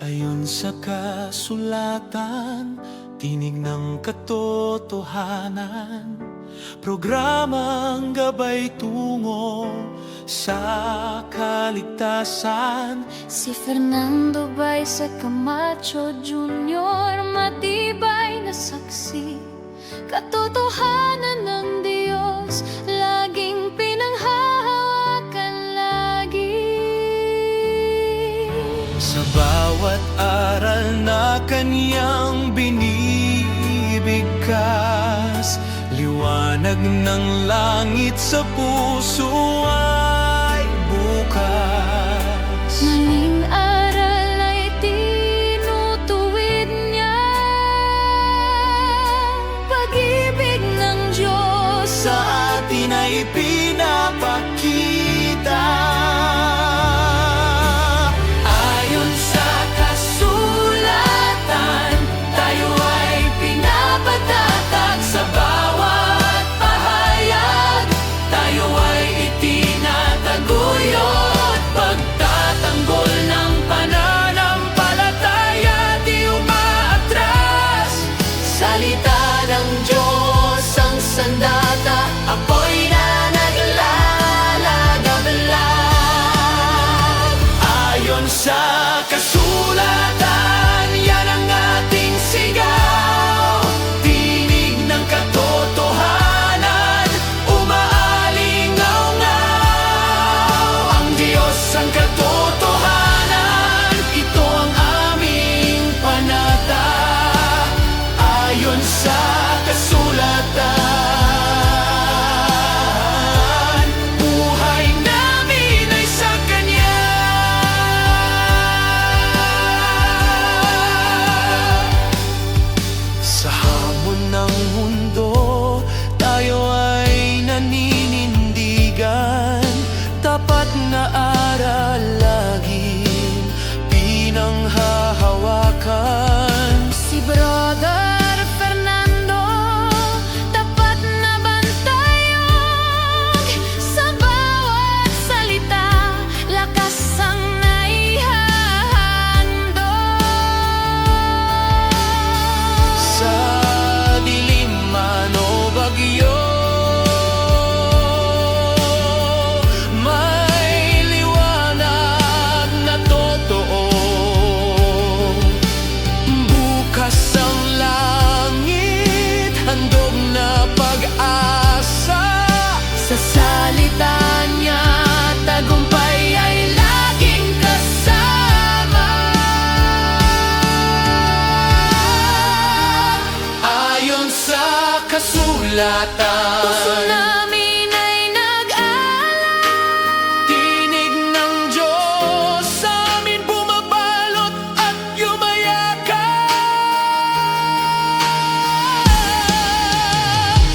Ayon sa kasulatan, tinig ng katotohanan, programang gabay tungo sa kaligtasan. Si Fernando Baisa Camacho Jr. matibay na saksi, katotohanan ng Diyos laging pinanghahawakan lagi. Sa bawat aral na kanyang binibigkas, liwanag ng langit sa puso ay bukas. Maling aral ay tinutuwid niya, pag-ibig ng Diyos Sa atin ay pinapakita. Ayon sa kasulatan, tayo ay pinapatatag. Sa bawat pahayag, tayo ay itinataguyod. Pagtatanggol ng pananampalataya, di umaatras. Salita ng Diyos ang sandata, apoy na naglalagablab. Ayon sa kasulatan, yan ang ating sigaw. Tinig ng katotohanan, umaalingaw-ngaw. Ang Diyos ang katotohanan, ito ang aming panata. Ayon sa kasulatan, buhay namin ay sa Kanya. Sa hamon ng mundo, tayo ay naninindigan. Tapat na aral laging pinanghahawakan. Si Brother Fernando, tapat na bantayog. Sa bawat salita, lakas ang naihahandog. Sa dilim man o bagyo, may liwanag na totoo. Bukas ang langit, handog na pag-asa. Sa salita niya, tagumpay ay laging kasama. Ayon sa kasulatan, Puso namin ay nag-aalala. tinig ng Diyos sa amin bumabalot at yumayakap.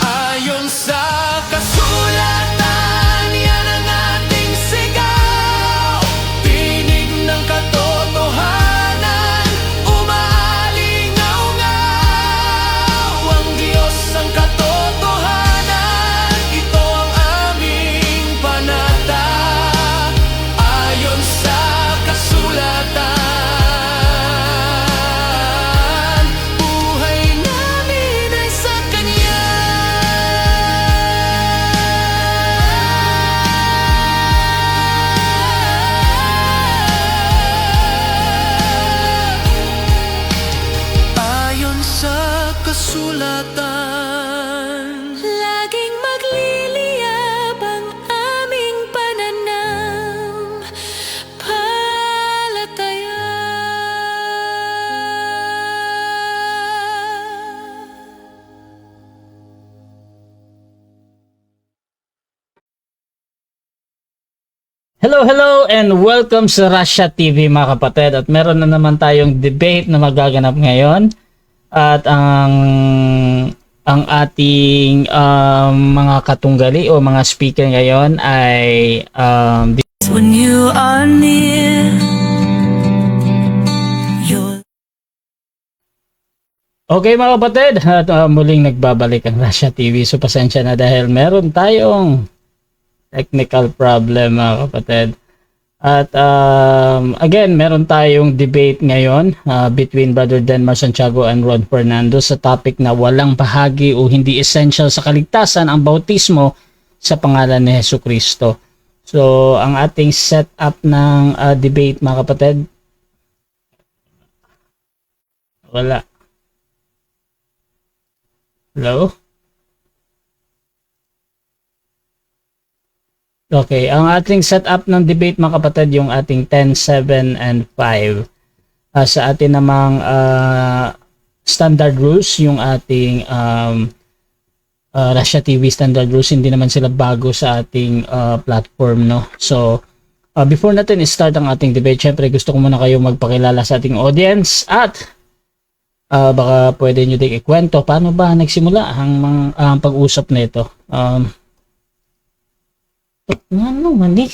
Ayon sa kasulatan, yan ang ating sigaw. Tinig ng katotohanan, umaalingaw-ngaw. Ang Diyos ang katotohanan, ito ang aming panata. Ayon sa kasulatan, buhay namin ay sa Kanya. Ayon sa kasulatan, Laging magliliyab ang aming pananampalataya. Hello, hello, and welcome sa Russia TV mga kapatid. At meron na naman tayong debate na magaganap ngayon. At ang ating mga katunggali o mga speaker ngayon ay When you are near, you're okay mga kapatid. At muling nagbabalik ang Russia TV. So pasensya na dahil meron tayong technical problem mga kapatid. At again, meron tayong debate ngayon between Brother Denmar Santiago and Ron Fernando sa topic na walang bahagi o hindi essential sa kaligtasan ang bautismo sa pangalan ni Jesucristo. So, ang ating setup ng debate, mga kapatid, wala. Hello? Okay, ang ating setup ng debate, mga kapatid, yung ating 10, 7, and 5. Sa atin namang standard rules, yung ating Russia TV standard rules, hindi naman sila bago sa ating platform, no? So, before natin start ang ating debate, syempre gusto ko muna kayo magpakilala sa ating audience at baka pwede nyo din ikwento paano ba nagsimula ang pag-usap na ito. Ano man eh?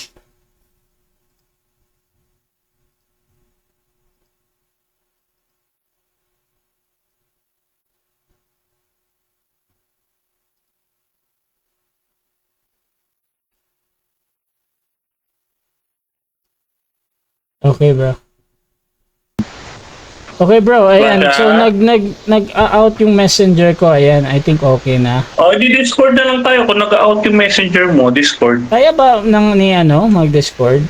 Okay, bro. Okay, bro. Ayan. So nag-out yung messenger ko. Ayan. I think okay na. Di Discord na lang tayo kung nag-out yung messenger mo, Discord. Kaya ba mag-Discord?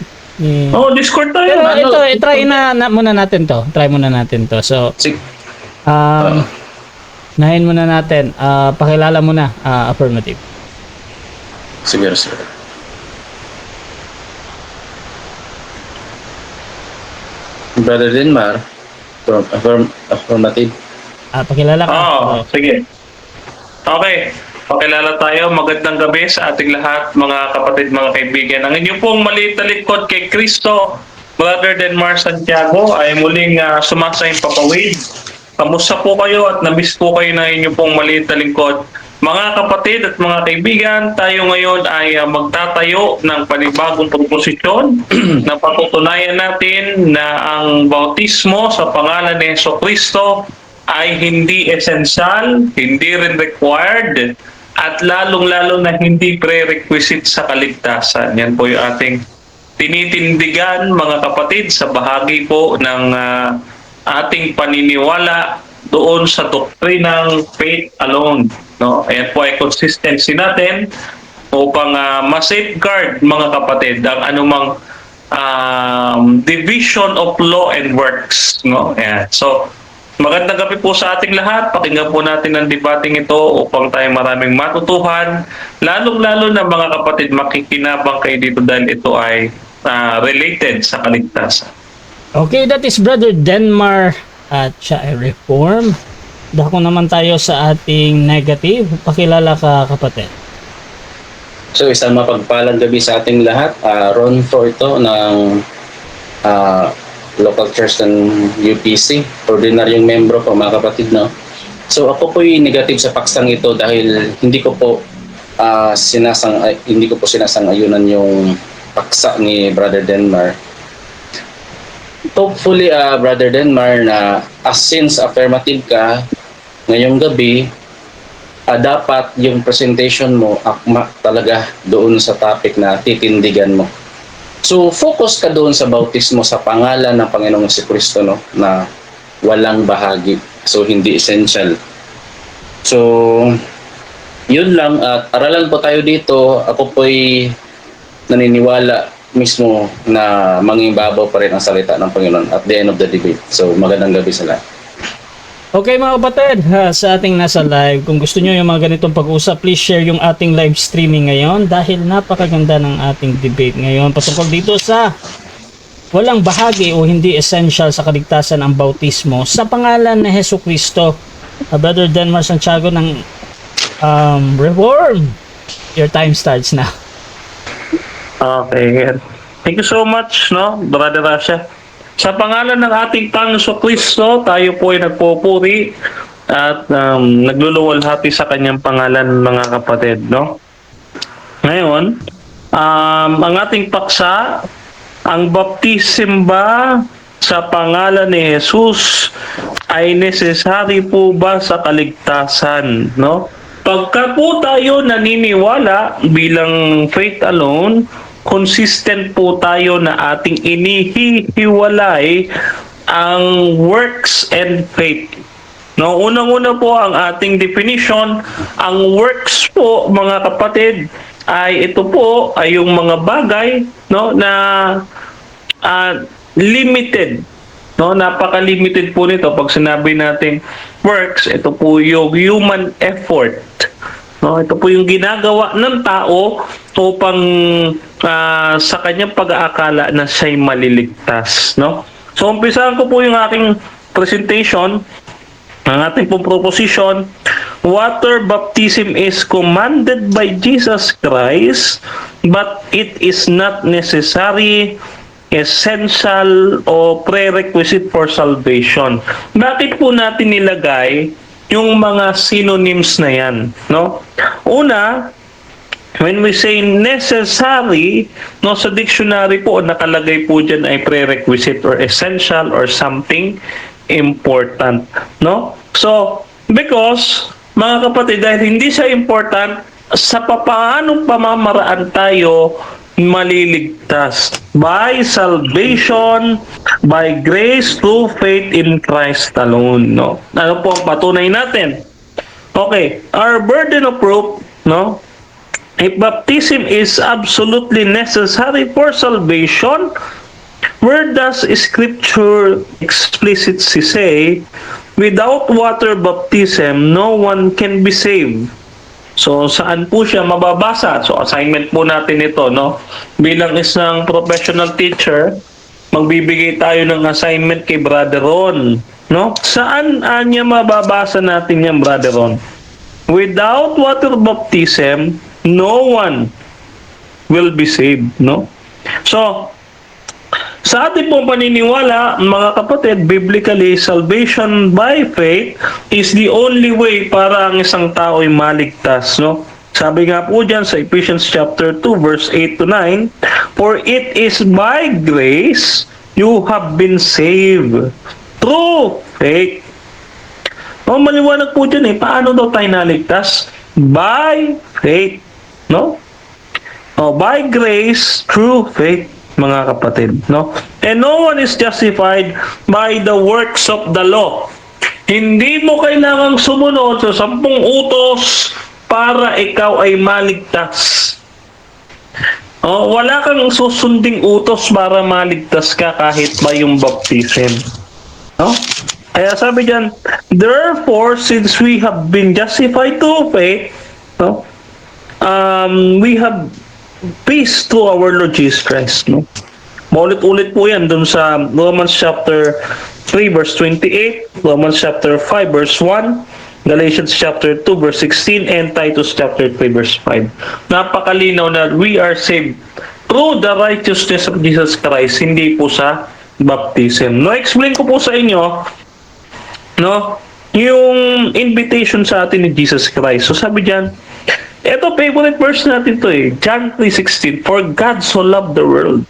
Discord tayo. Pero ito, try muna natin to. Try muna natin to. So, nahin muna natin. Pakilala muna. Affirmative. Sige. Brother Denmar, affirmative. Pakilala ka. Sige. Okay. Pakilala tayo. Magandang gabi sa ating lahat, mga kapatid, mga kaibigan. Ang inyong pong maliit na lingkod kay Kristo, Brother Denmar Santiago, ay muling sumasayang papawid. Kamusta po kayo at namiss po kayo ng inyong pong maliit na lingkod? Mga kapatid at mga kaibigan, tayo ngayon ay magtatayo ng panibagong proposisyon na patutunayan natin na ang bautismo sa pangalan ni Jesucristo ay hindi essential, hindi rin required, at lalong-lalo na hindi prerequisite sa kaligtasan. Yan po yung ating tinitindigan, mga kapatid, sa bahagi po ng ating paniniwala doon sa doktrinang faith alone. No? Ayan po ay consistency natin upang ma-safeguard, mga kapatid, ang anumang division of law and works. No? Ayan. So, magandang gabi po sa ating lahat. Pakinggan po natin ang debating ito upang tayo maraming matutuhan. Lalong-lalo na, mga kapatid, makikinabang kayo dito dahil ito ay related sa kaligtasan. Okay, that is Brother Denmar at siya ay reform. Dako naman tayo sa ating negative. Pakilala ka, kapatid. So, isang mapagpalang gabi sa ating lahat. Ron Forto ng local church ng UPC. Ordinaryong membro po, mga kapatid, no? So, ako po yung negative sa paksang ito dahil hindi ko po sinasang-ayunan yung paksa ni Brother Denmar. Hopefully, Brother Denmar, na since affirmative ka, ngayong gabi, dapat yung presentation mo akma talaga doon sa topic na titindigan mo. So, focus ka doon sa bautismo sa pangalan ng Panginoong Jesucristo, no, na walang bahagi. So, hindi essential. So, yun lang. At aralan po tayo dito. Ako po'y naniniwala mismo na mangingibabaw pa rin ang salita ng Panginoon at the end of the debate. So, magandang gabi sa lahat. Okay, mga kapatid, sa ating nasa live, kung gusto nyo yung mga ganitong pag-usap, please share yung ating live streaming ngayon dahil napakaganda ng ating debate ngayon patungkol dito sa walang bahagi o hindi essential sa kaligtasan ang bautismo sa pangalan ni Jesucristo. Brother Denmar Santiago ng Reform. Your time starts now. Okay. Thank you so much, no, Brother Rasha. Sa pangalan ng ating Panginoon Kristo, tayo po ay nagpupuri at nagluluwalhati sa kanyang pangalan, mga kapatid, no? Ngayon, ang ating paksa, ang baptism ba sa pangalan ni Jesus ay necessary po ba sa kaligtasan, no? Pagka po tayo naniniwala bilang faith alone consistent po tayo na ating inihihiwalay ang works and faith. No, unang-una po ang ating definition, ang works po mga kapatid ay ito po ay yung mga bagay no na limited. No, napaka-limited po nito pag sinabi natin works, ito po yung human effort. No, ito po yung ginagawa ng tao upang sa kanyang pag-aakala na siya'y maliligtas, no? So umpisahan ko po yung aking presentation. Ang ating pong proposition, water baptism is commanded by Jesus Christ, but it is not necessary, essential, o prerequisite for salvation. Bakit po natin nilagay yung mga synonyms na yan? No? Una, when we say necessary, no, sa dictionary po, nakalagay po dyan ay prerequisite or essential or something important, no? So, because, mga kapatid, dahil hindi siya important, sa papaanong pamamaraan tayo maliligtas? By salvation, by grace through faith in Christ alone, no? Ano po ang patunay natin? Okay, our burden of proof, no? If baptism is absolutely necessary for salvation, where does Scripture explicitly say, without water baptism, no one can be saved? So, saan po siya mababasa? So, assignment po natin ito, no? Bilang isang professional teacher, magbibigay tayo ng assignment kay Brother Ron, no? Saan niya mababasa natin yan, Brother Ron? Without water baptism, no one will be saved, no? So, sa ating pong paniniwala, mga kapatid, biblically, salvation by faith is the only way para ang isang tao ay maligtas, no? Sabi nga po dyan sa Ephesians chapter 2, verse 8 to 9, for it is by grace you have been saved through faith. No, maliwanag po dyan paano daw tayo naligtas? By faith, no? By grace through faith, mga kapatid, no? And no one is justified by the works of the law. Hindi mo kailangang sumunod sa 10 utos para ikaw ay maligtas. Wala kang susunding utos para maligtas ka kahit ba yung baptism. No? Kaya sabi diyan, therefore, since we have been justified through faith, no? We have peace through our Lord Jesus Christ, no? Maulit-ulit po yan dun sa Romans chapter 3 verse 28, Romans chapter 5 verse 1, Galatians chapter 2 verse 16, and Titus chapter 3 verse 5. Napakalinaw na we are saved through the righteousness of Jesus Christ, hindi po sa baptism. No, explain ko po sa inyo, no, yung invitation sa atin ni Jesus Christ. So sabi diyan, ito, favorite verse natin to John 3:16, for God so loved the world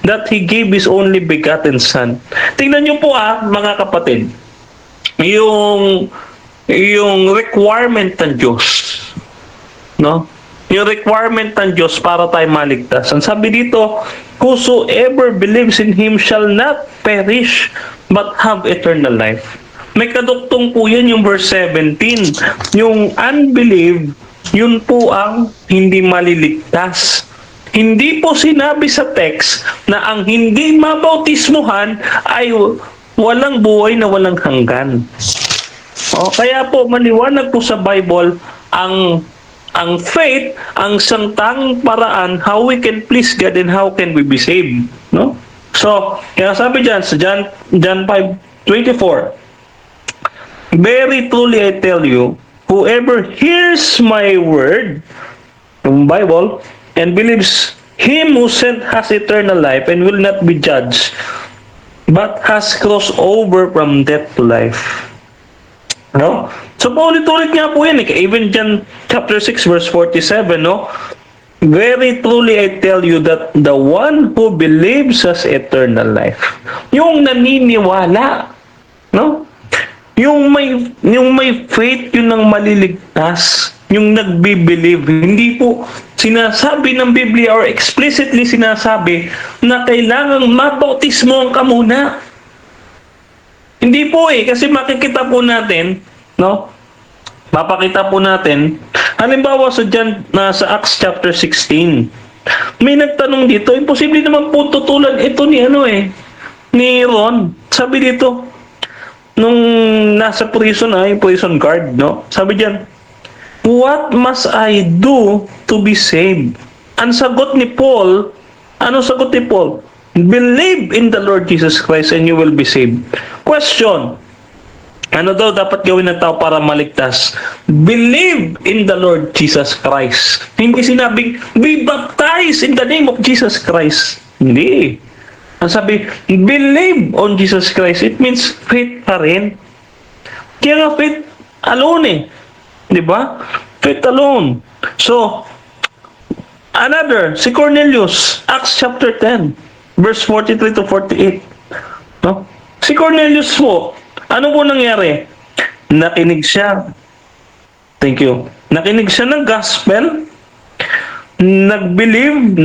that He gave His only begotten Son. Tingnan nyo po mga kapatid, yung requirement ng Diyos, no? Yung requirement ng Diyos para tayo maligtas. Ang sabi dito, whosoever believes in Him shall not perish but have eternal life. May kaduktong po yan yung verse 17. Yung unbelief, yun po ang hindi maliligtas. Hindi po sinabi sa text na ang hindi mabautismuhan ay walang buhay na walang hanggan. Kaya po maliwanag po sa Bible ang faith, ang sangtang paraan how we can please God and how can we be saved, no? So, kaya sabi diyan sa John 5:24, very truly I tell you, whoever hears my word, yung Bible, and believes Him who sent has eternal life and will not be judged, but has crossed over from death to life. No? So, paulit-ulit nga po yan. Even John chapter 6 verse 47, no? Very truly I tell you that the one who believes has eternal life. Yung naniniwala, no? Yung may faith, yun ang maliligtas. Yung nagbi-believe. Hindi po sinasabi ng Biblia or explicitly sinasabi na kailangang mabautismo ka muna. Hindi po kasi makikita po natin, no? Mapakita po natin, halimbawa sa sa Acts chapter 16, may nagtanong dito, imposible naman po tutulan ito ni ni Ron. Sabi dito, nung nasa prison prison guard, no? Sabi diyan, what must I do to be saved? Ang sagot ni Paul, ano sagot ni Paul? Believe in the Lord Jesus Christ and you will be saved. Question, ano daw dapat gawin ng tao para maligtas? Believe in the Lord Jesus Christ. Hindi sinabing, be baptized in the name of Jesus Christ. Hindi. Ang sabi, believe on Jesus Christ. It means faith pa rin. Kaya nga faith alone Di ba? Faith alone. So, another, si Cornelius, Acts chapter 10, verse 43 to 48. No? Si Cornelius po, ano po nangyari? Nakinig siya. Thank you. Nakinig siya ng gospel, nag-believe,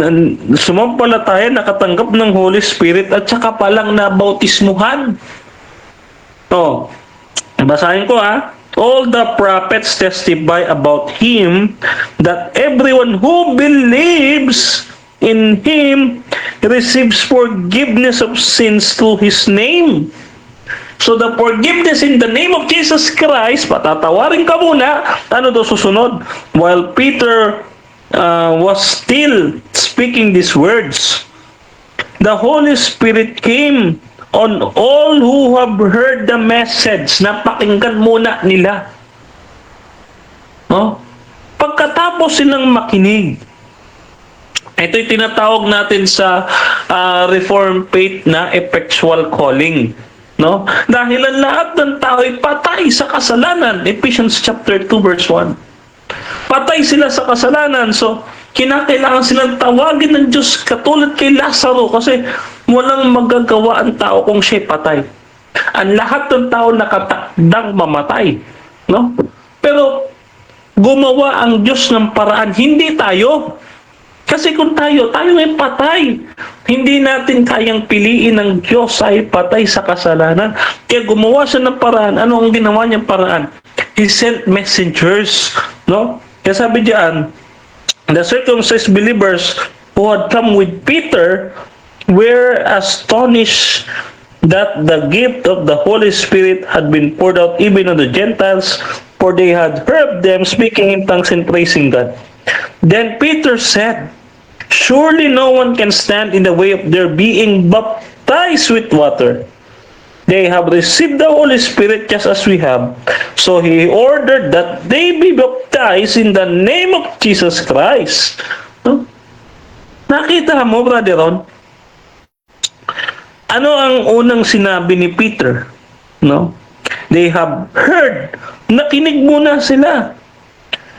sumampalataya, nakatanggap ng Holy Spirit, at saka palang nabautismuhan. Basahin ko All the prophets testify about him that everyone who believes in him receives forgiveness of sins through his name. So the forgiveness in the name of Jesus Christ, patatawarin ka muna, ano daw susunod? While Peter was still speaking these words, the Holy Spirit came on all who have heard the message. Napakinggan muna nila. No? Pagkatapos silang makinig, ito'y tinatawag natin sa Reformed faith na effectual calling. No? Dahil ang lahat ng tao ay patay sa kasalanan. Ephesians chapter 2 verse 1. Patay sila sa kasalanan. So, kinakailangan silang tawagin ng Diyos katulad kay Lazaro kasi walang magagawa ang tao kung siya'y patay. Ang lahat ng tao nakatakdang mamatay. No? Pero, gumawa ang Diyos ng paraan. Hindi tayo. Kasi kung tayo ay patay. Hindi natin kayang piliin ng Diyos ay patay sa kasalanan. Kaya gumawa siya ng paraan. Ano ang ginawa niyang paraan? He sent messengers. No? Kaya sabi diyan, the circumcised believers who had come with Peter were astonished that the gift of the Holy Spirit had been poured out even on the Gentiles, for they had heard them speaking in tongues and praising God. Then Peter said, surely no one can stand in the way of their being baptized with water. They have received the Holy Spirit just as we have. So he ordered that they be baptized in the name of Jesus Christ. No? Nakita mo, Brother Ron? Ano ang unang sinabi ni Peter? No? They have heard. Nakinig muna sila.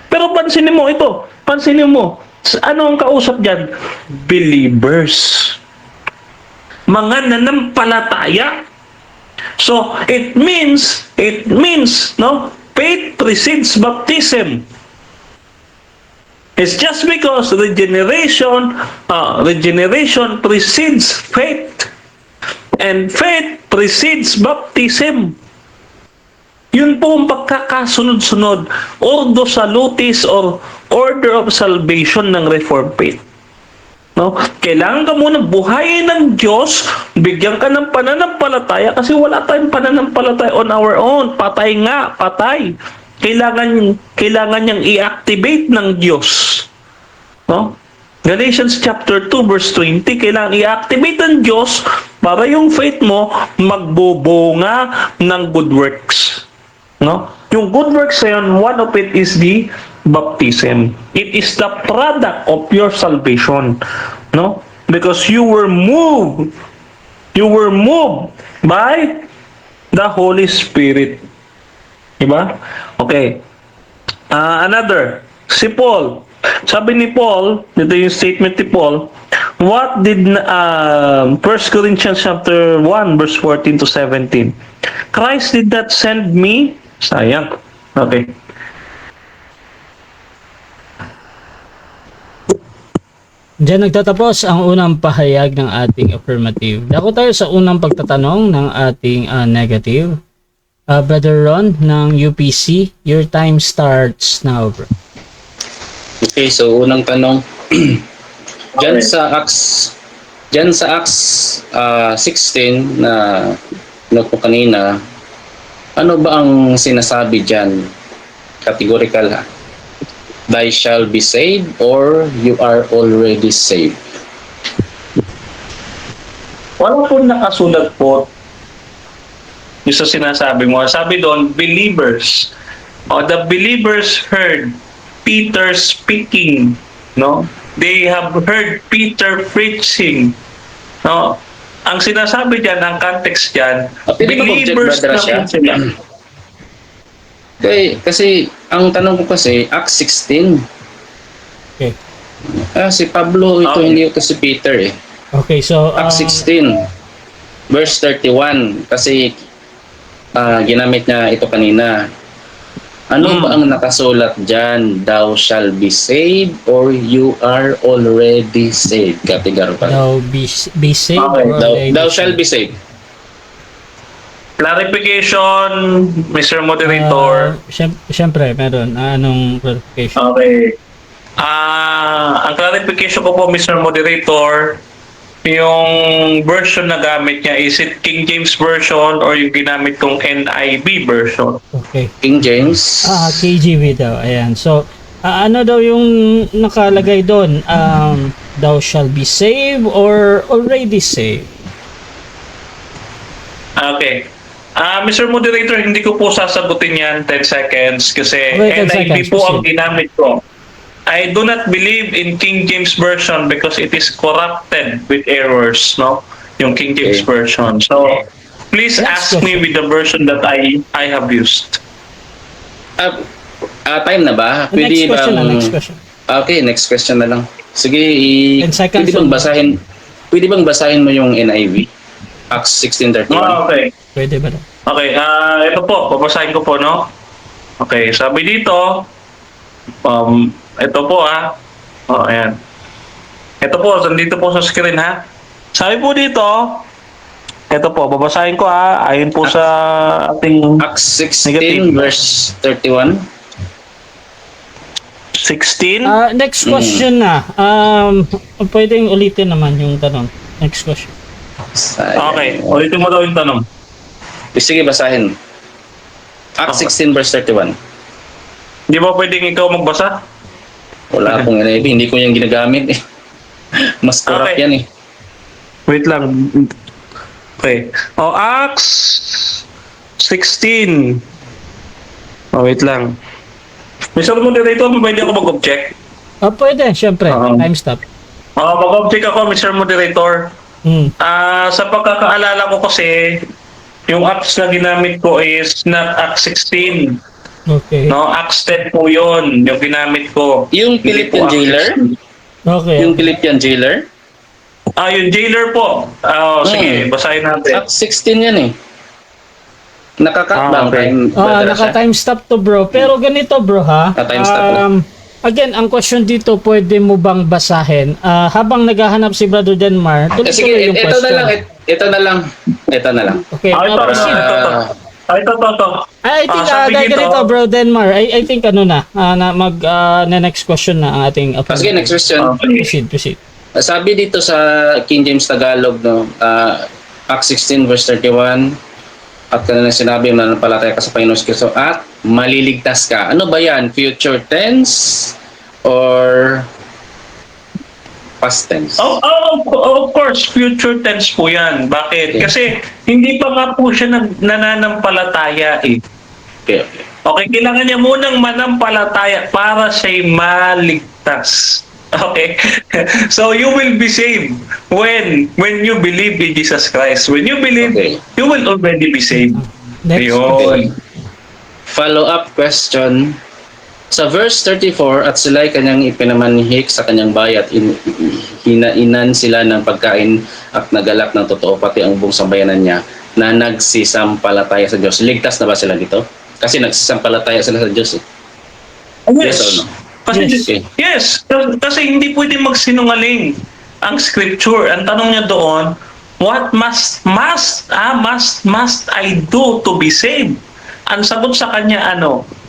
Pero pansinin mo ito. Pansinin mo. Ano ang kausap dyan? Believers. Mga nanampalataya. So, it means, no? Faith precedes baptism. It's just because regeneration precedes faith. And faith precedes baptism. Yun po ang pagkakasunod-sunod. Ordo salutis or order of salvation ng Reformed faith. No? Kailangan ka muna buhayin ng Diyos, bigyan ka ng pananampalataya kasi wala tayong pananampalataya on our own. Patay nga, patay. Kailangan niyang i-activate ng Diyos. No? Galatians chapter 2 verse 20, kailangan i-activate ng Diyos para yung faith mo magbubunga ng good works. No? Yung good works na yun, one of it is the baptism. It is the product of your salvation. No? Because you were moved by the Holy Spirit. Diba? Okay. Another, si Paul. Sabi ni Paul, dito yung statement ni Paul, what did 1 Corinthians chapter 1 verse 14 to 17? Christ did not send me. Sayang. Okay. Diyan nagtatapos ang unang pahayag ng ating affirmative. Dako tayo sa unang pagtatanong ng ating negative. Brother Ron ng UPC, your time starts now, bro. Okay, so unang tanong. Diyan sa Acts 16 na po kanina, ano ba ang sinasabi diyan? Categorical ha. Thy shall be saved or you are already saved. Wala po nakasulat po yung sa sinasabi mo. Sabi doon, believers. The believers heard Peter speaking, no? They have heard Peter preaching, no? Ang sinasabi diyan, ang context diyan, Pwede ba believers mag-check, brother, na po sila. Kasi ang tanong ko kasi Acts 16. Okay. Si Pablo ito, Okay. hindi ito si Peter eh. Okay, so Acts 16 verse 31 kasi ginamit niya ito kanina. Ano ba ang nakasulat diyan? Thou shall be saved or you are already saved? Categorical. now be saved Okay, or already Thou shall be saved? saved. Clarification, Mr. Moderator. Siyempre, meron. Anong clarification? Okay. Ang clarification ko po, Mr. Moderator, yung version na gamit niya, is it King James Version or yung ginamit kong NIV version? Okay. King James. KJV daw. Ayan. So, ano daw yung nakalagay doon? Thou shall be saved or already saved? Okay. Mr. Moderator, hindi ko po sasagutin yan 10 seconds kasi Okay, 10 NIV seconds, po ang proceed. ginamit ko. I do not believe in King James Version because it is corrupted with errors, no? Yung King James Okay. Version. So, please Next ask me question. with the version that I have used. Time na ba? Next question na, bang next question. Okay, next question na lang. Sige, 10 seconds pwede bang basahin mo yung NIV? Acts 16:31. Okay. Pwede ba daw? Okay, ito po, babasahin ko po, no? Okay, sabi dito, ito po ayan. Ito po, nandito po sa screen ha. Sabi po dito, ito po, babasahin ko ayon po sa ating Acts 16 Negative. verse 31. 16. Next question na. Pwedeng ulitin naman yung tanong. Next question. Okay, ulitin mo daw yung tanong. Sige, basahin. Acts 16 verse 31. Di ba pwedeng ikaw magbasa? Wala akong NIV, hindi ko yung ginagamit eh. Mas corrupt Okay. yan eh. Wait lang. Okay. Acts 16. Wait lang. Mr. Moderator, pwede ako mag-object? Pwede, syempre. Oo. Time stop. Mag-object ako, Mr. Moderator. Sa pagkakaalala ko kasi, yung Acts na ginamit ko is not Acts 16. Okay. No, Acts 10 po yun, yung ginamit ko. Yung Hindi Philippian po Acts jailer? 16. Okay. Yung Philippian jailer? Yung jailer po. Sige, basahin natin. Acts 16 yan eh. Nakakat ba ang Okay. time? brother, siya? Naka-time stop to, bro. Pero ganito, bro, ha? Naka-time stop na. Again, ang question dito, pwede mo bang basahin? Habang naghahanap si Brother Denmar, Sige, tuloy-tuloy yung ito question. na lang. Ito na lang. Okay, Ito. proceed. Ito. I think Sabi dahil dito- ganito, bro Denmar, I think na next question na ang ating Sige, next question. Proceed. Sabi dito sa King James Tagalog, no, Acts 16 verse 31, at kanina sinabi na napalataya ka sa Panginoon Kristo at maliligtas ka. Ano ba yan? Future tense or past tense? Of course, future tense po yan. Bakit? Okay. Kasi hindi pa nga po siya nananampalataya eh. Okay. Okay, kailangan niya munang manampalataya para siya'y maligtas. Okay? So you will be saved when you believe in Jesus Christ. When you believe, Okay. you will already be saved. Next Ayun. Follow-up question. Sa verse 34, at sila'y kanyang ipinamanhik sa kanyang bayat, hinainan sila ng pagkain at nagalak ng totoo, pati ang buong sambayanan niya, na nagsisampalataya sa Diyos. Ligtas na ba sila dito? Kasi nagsisampalataya sila sa Diyos. Eh. Yes or no? Kasi, Yes. yes, kasi hindi pwede magsinungaling ang scripture. Ang tanong niya doon, what must I do to be saved? Ang sagot sa kanya,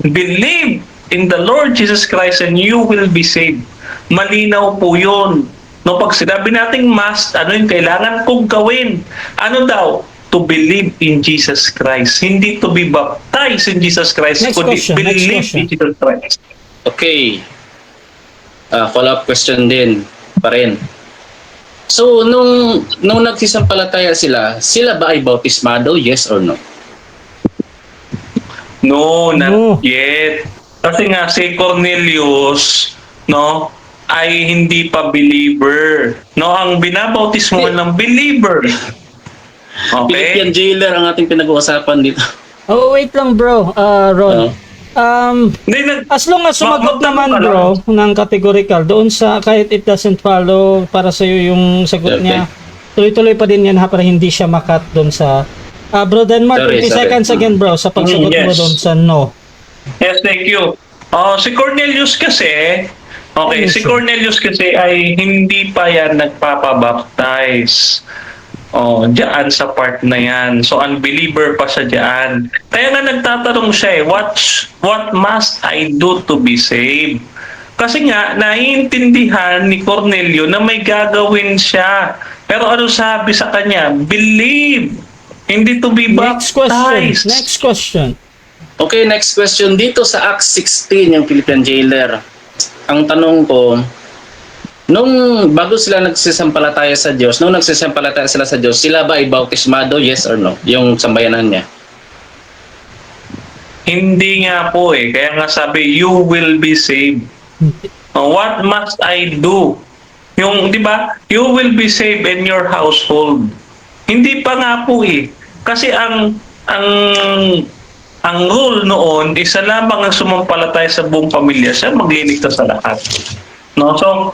believe in the Lord Jesus Christ and you will be saved. Malinaw po yun. No, pag sinabi nating must, ano yung kailangan kong gawin? Ano daw? To believe in Jesus Christ. Hindi to be baptized in Jesus Christ, Next kundi question, next believe question. in Jesus Christ. Okay. Follow-up question din pa rin. So, nung nagsisampalataya sila ba ay bautismado? Yes or no? No, not No. yet. Kasi nga si Cornelius, no, ay hindi pa believer. No, ang binabautismo ng believer. Philippine Okay? jailer ang ating pinag-uusapan dito. Oh, wait lang bro, Ron. Hindi, As long as sumagot Magtanong naman ka lang. bro ng categorical doon sa kahit it doesn't follow para sa iyo yung sagot Okay. niya, tuloy-tuloy pa din yan ha para hindi siya makat doon sa Bro Denmark, Sorry, 20 sorry. seconds again bro sa pagsagot mo Yes. doon sa no. Yes, thank you. Si Cornelius kasi, si Cornelius kasi ay hindi pa yan nagpapabaptize. Diyan sa part na yan. So, unbeliever pa siya diyan. Kaya nga nagtatanong siya what must I do to be saved? Kasi nga, naiintindihan ni Cornelio na may gagawin siya. Pero ano sabi sa kanya? Believe. Hindi to be Next question. baptized. Next question. Okay, next question. Dito sa Acts 16, yung Philippine jailer, ang tanong ko, nung bago sila nagsisampalataya sa Diyos, nung nagsisampalataya sila sa Diyos, sila ba ay bautismado? Yes or no? Yung sambayanan niya. Hindi nga po Kaya nga sabi, you will be saved. What must I do? Yung, di ba? You will be saved in your household. Hindi pa nga po Kasi ang rule noon, isa lamang ang sumampalataya sa buong pamilya, siya magliligtas sa lahat. No? So,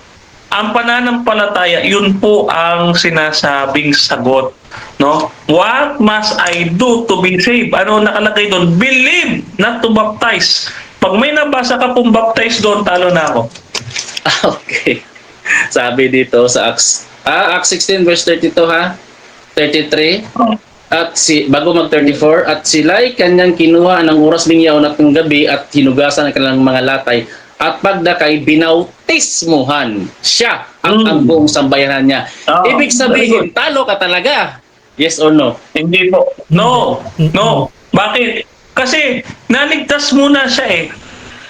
ang pananampalataya, yun po ang sinasabing sagot. No? What must I do to be saved? Ano nakalagay doon? Believe, not to baptize. Pag may nabasa ka pong baptize doon, talo na ako. Okay. Sabi dito sa Acts 16 verse 32 ha. 33. At bago mag-34, at sila'y kanyang kinuha ng oras bingyaw na ng gabi at hinugasan ang kanilang mga latay at pagdakay binautismuhan siya ang buong sambayanan niya. Ibig sabihin, talo ka talaga. Yes or no? Hindi po. No. No. Bakit? Kasi naligtas muna siya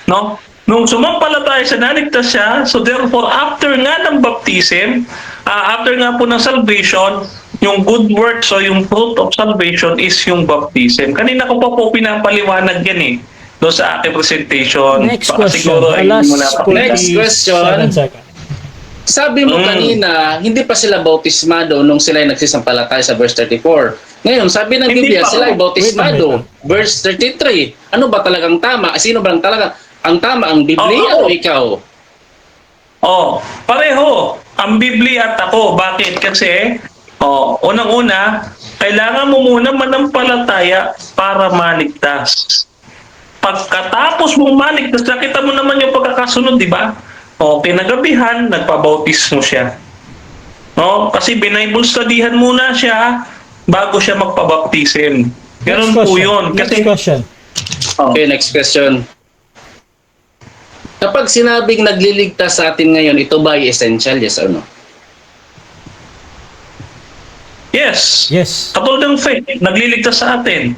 No? Nung sumampalataya siya, naligtas siya. So therefore, after nga ng baptism, after nga po ng salvation, yung good works o yung fruit of salvation is yung baptism. Kanina ko pa po pinapaliwanag yan doon sa aking presentation. Next Baka question. siguro ay Last hindi mo napakinggan. Next question. 7 seconds. Sabi mo kanina, hindi pa sila bautismado nung sila ay nagsisampalataya sa verse 34. Ngayon, sabi ng Hindi Biblia, pa. sila ay bautismado. Wait Verse 33. Ano ba talagang tama? Sino ba talaga? Ang tama, ang Biblia o ikaw? Pareho. Ang Biblia at ako. Bakit? Kasi, unang-una, kailangan mo muna manampalataya para maligtas. Pagkatapos mong maligtas, nakita mo naman yung pagkakasunod, di ba? Kinagabihan, nagpabautismo siya. No? Kasi binible studyhan muna siya bago siya magpabaptism. Ganun Next po question. yun. Next Kasi, question. Okay, next question. Kapag sinabing nagliligtas sa atin ngayon, ito ba ay essential? Yes or no? yes. Yes. Katulad ng faith, nagliligtas sa atin.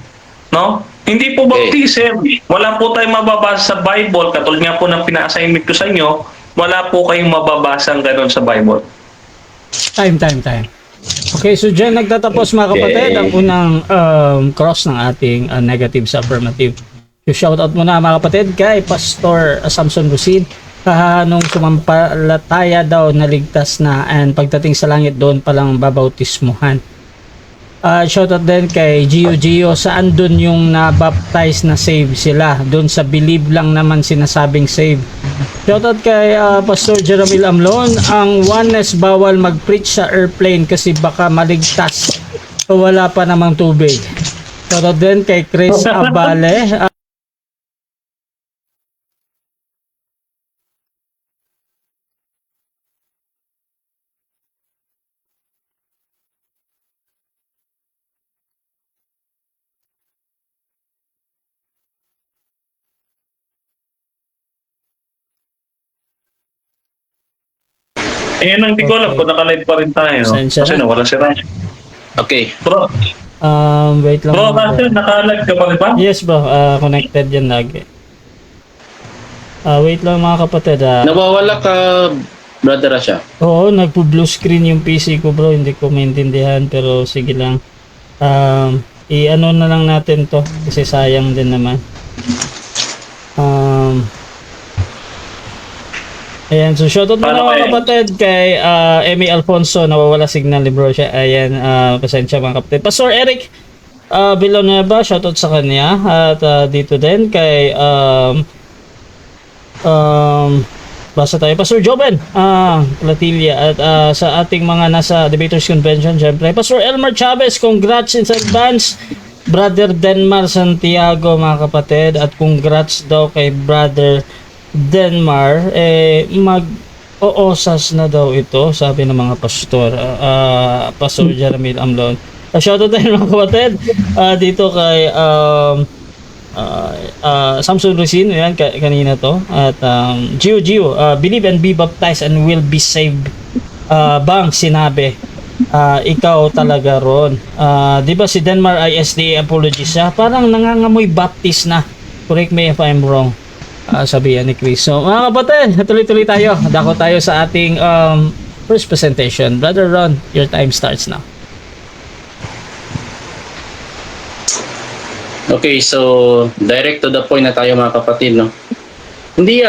No? Hindi po Okay. baptism. Wala po tayong mababasa sa Bible. Katulad nga po ng pina-assignment ko sa inyo, wala po kayong mababasang ganun sa Bible. Time. Okay, so dyan nagtatapos mga kapatid ang unang cross ng ating negative sa affirmative. So shoutout muna mga kapatid kay Pastor Samson Lucid. Nung sumampalataya daw naligtas na and pagdating sa langit doon palang babautismuhan. Shoutout din kay Gio, saan dun yung na-baptize na save sila? Doon sa believe lang naman sinasabing save. Shoutout kay Pastor Jeramil Amlon, ang oneness bawal mag-preach sa airplane kasi baka maligtas o wala pa namang tubig. Shoutout din kay Chris Abale, Ayun ang di ko alam Okay. kung nakalive pa rin tayo. Pasensya Kasi na. nawala si Ryan. Okay. Bro, Wait lang. bro, mga kasi nakalive ka pa rin ba? Yes bro, connected yan lagi. Wait lang mga kapatid. Nawawala ka, Brother Rasha. Oo, nagpo-blue screen yung PC ko bro, hindi ko maintindihan pero sige lang. I-ano na lang natin to kasi sayang din naman. Ayan, so shoutout muna Paano mga kayo? kapatid kay Emmy Alfonso, nawawala signal ni bro siya. Ayan, pasensya mga kapatid. Pastor Eric Villanueva, shoutout sa kanya. At dito din kay basta tayo Pastor Joven Latilla at sa ating mga nasa Debaters Convention syempre. Pastor Elmer Chavez, congrats in advance. Brother Denmar Santiago mga kapatid, at congrats daw kay Brother Denmar, mag-oosas na daw ito, sabi ng mga pastor. Pastor Jeremy Amlon. Shoutout tayo mga kapatid dito kay Samson Racine, yan kanina to. At Gio, believe and be baptized and will be saved. Bang sinabi, ikaw talaga ron. Di ba si Denmar ISD apologist siya? Parang nangangamoy baptist na. Correct me if I'm wrong. Sabihan ni Chris. So mga kapatid, tuloy-tuloy tayo. Dako tayo sa ating first presentation. Brother Ron, your time starts now. Okay, so direct to the point na tayo mga kapatid, no? Hindi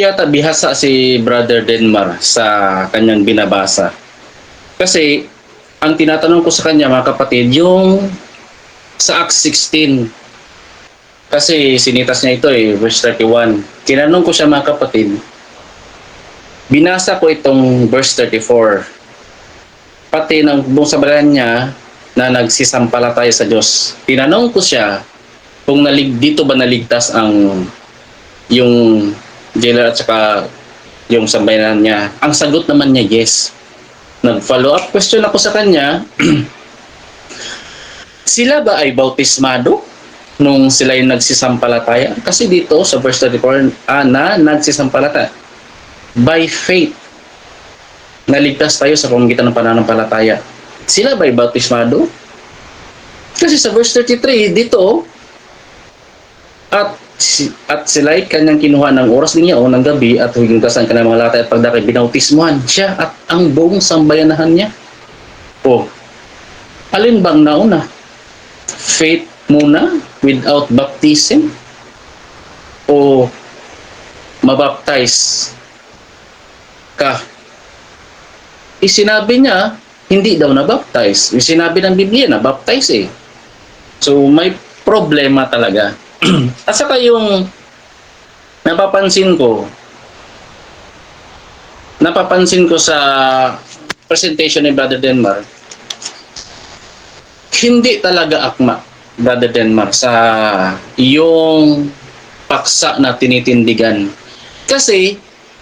yata bihasa si Brother Denmar sa kanyang binabasa. Kasi ang tinatanong ko sa kanya mga kapatid, yung sa Acts 16. Kasi sinitas niya ito verse 31. Tinanong ko siya mga kapatid, binasa ko itong verse 34. Pati ng buong sabalan niya na nagsisampalataya sa Diyos. Tinanong ko siya kung dito ba naligtas ang yung jailer at saka yung sambayanan niya. Ang sagot naman niya, yes. Nag-follow up question ako sa kanya, sila ba ay bautismado nung sila yung nagsisampalataya? Kasi dito sa verse 34 na nagsisampalataya. By faith, naligtas tayo sa pamamagitan ng pananampalataya. Sila ba'y bautismado? Kasi sa verse 33 dito, at sila'y kanyang kinuha ng oras niya o ng gabi at huwagingkasan ka ng mga latay at pagdakay, binautismuhan siya at ang buong sambayanahan niya. O, alin bang nauna? Faith muna without baptism? O mabaptize ka? Isinabi niya, hindi daw na-baptize. Sinabi ng Biblia na baptize eh. So may problema talaga. At saka yung napapansin ko sa presentation ni Brother Denmar, hindi talaga akma, Brother Denmar, sa yung paksa na tinitindigan. Kasi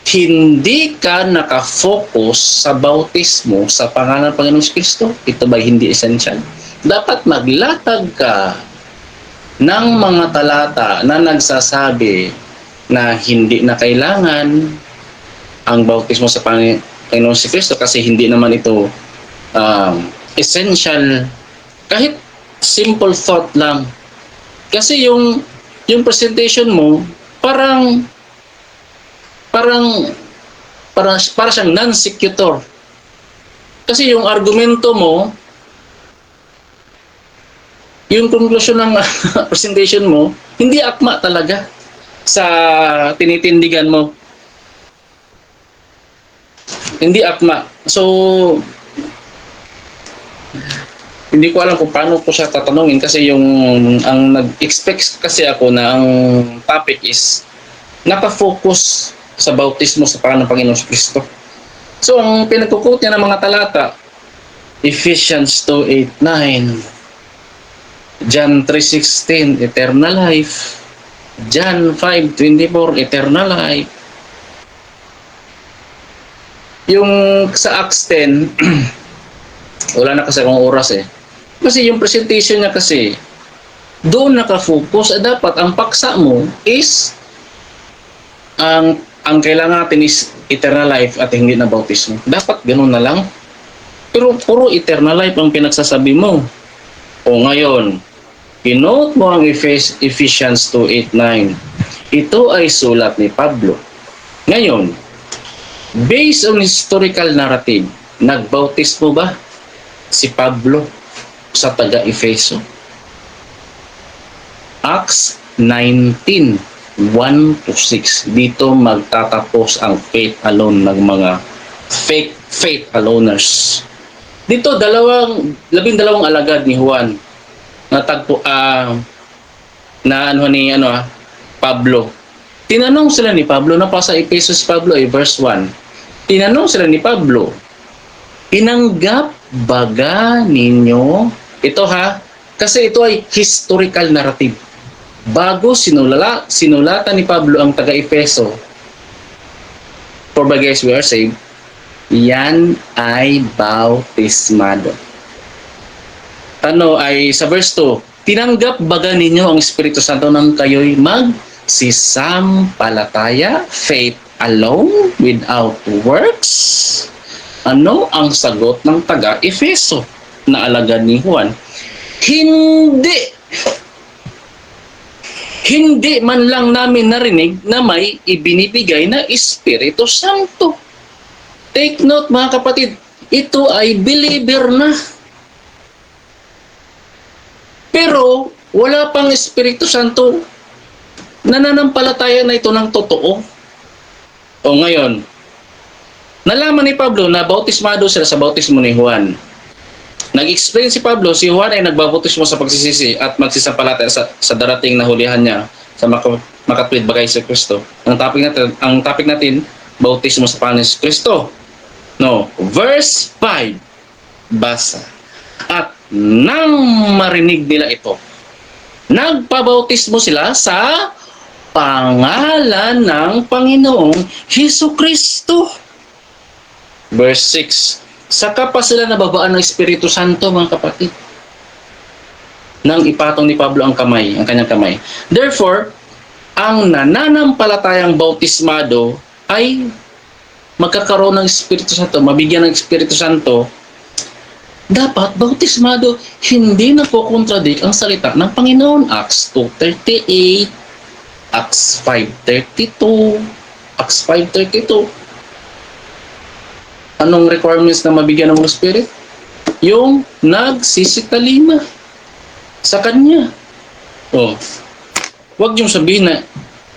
hindi ka nakafocus sa bautismo sa pangalan ng Panginoong Kristo. Ito ba hindi essential? Dapat maglatag ka ng mga talata na nagsasabi na hindi na kailangan ang bautismo sa Panginoong Kristo kasi hindi naman ito essential. Kahit simple thought lang. Kasi yung presentation mo para siyang non-sequitur. Kasi yung argumento mo, yung conclusion ng presentation mo, hindi akma talaga sa tinitindigan mo. Hindi akma. So, hindi ko alam kung paano ko siya tatanungin kasi ang nag-expect kasi ako na ang topic is nakafocus sa bautismo sa pangalan ng Panginoong Kristo. So, ang pinagkukot niya ng mga talata, Ephesians 2:8-9, John 3:16, eternal life, John 5:24, eternal life. Yung sa Acts 10, wala na kasi akong oras eh. Kasi yung presentation niya kasi, doon nakafocus, dapat ang paksa mo is ang ang kailangan natin is eternal life at hindi na bautismo. Dapat ganun na lang. Pero puro eternal life ang pinagsasabi mo. O ngayon, kinote mo ang Ephesians 2:8-9. Ito ay sulat ni Pablo. Ngayon, based on historical narrative, nagbautismo ba si Pablo sa taga-Efeso? Acts 19:1-6. Dito magtatapos ang faith alone ng mga fake faith aloners. Dito 12 alagad ni Juan na tagpo Pablo. Tinanong sila ni Pablo, napasa Efeso si Pablo verse 1. Tinanong sila ni Pablo, "Tinanggap baga ninyo?" Ito kasi ito ay historical narrative. Bago sinulatan ni Pablo ang taga-Efeso, "For by grace we are saved," yan ay bautismado. Ay sa verse 2, "Tinanggap baga ninyo ang Espiritu Santo nang kayo'y magsisampalataya, faith alone, without works?" Ano ang sagot ng taga-Efeso na alagad ni Juan? Hindi man lang namin narinig na may ibinibigay na Espiritu Santo. Take note mga kapatid, ito ay believer na. Pero wala pang Espiritu Santo, nananampalataya na ito ng totoo. O ngayon, nalaman ni Pablo na bautismado sila sa bautismo ni Juan. Nag-explain si Pablo, si Juan ay nagbabautismo sa pagsisisi at magsisampalataya sa darating na hulihan niya sa makatwid bagay sa Kristo. Ang topic natin, bautismo sa pangalan ni Kristo. No, verse 5, basa. "At nang marinig nila ito, nagpabautismo sila sa pangalan ng Panginoong Hesukristo." Verse 6, "Saka pa sila nababaan ng Espiritu Santo," mga kapatid, nang ipatong ni Pablo ang kanyang kamay. Therefore, ang nananampalatayang bautismado ay magkakaroon ng Espiritu Santo, mabigyan ng Espiritu Santo. Dapat bautismado, hindi nagko-contradict ang salita ng Panginoon. Acts 2:38, Acts 5:32, Acts 5:32. Anong requirements na mabigyan ng Holy Spirit? Yung nagsisitalima sa Kanya. Huwag yung sabihin na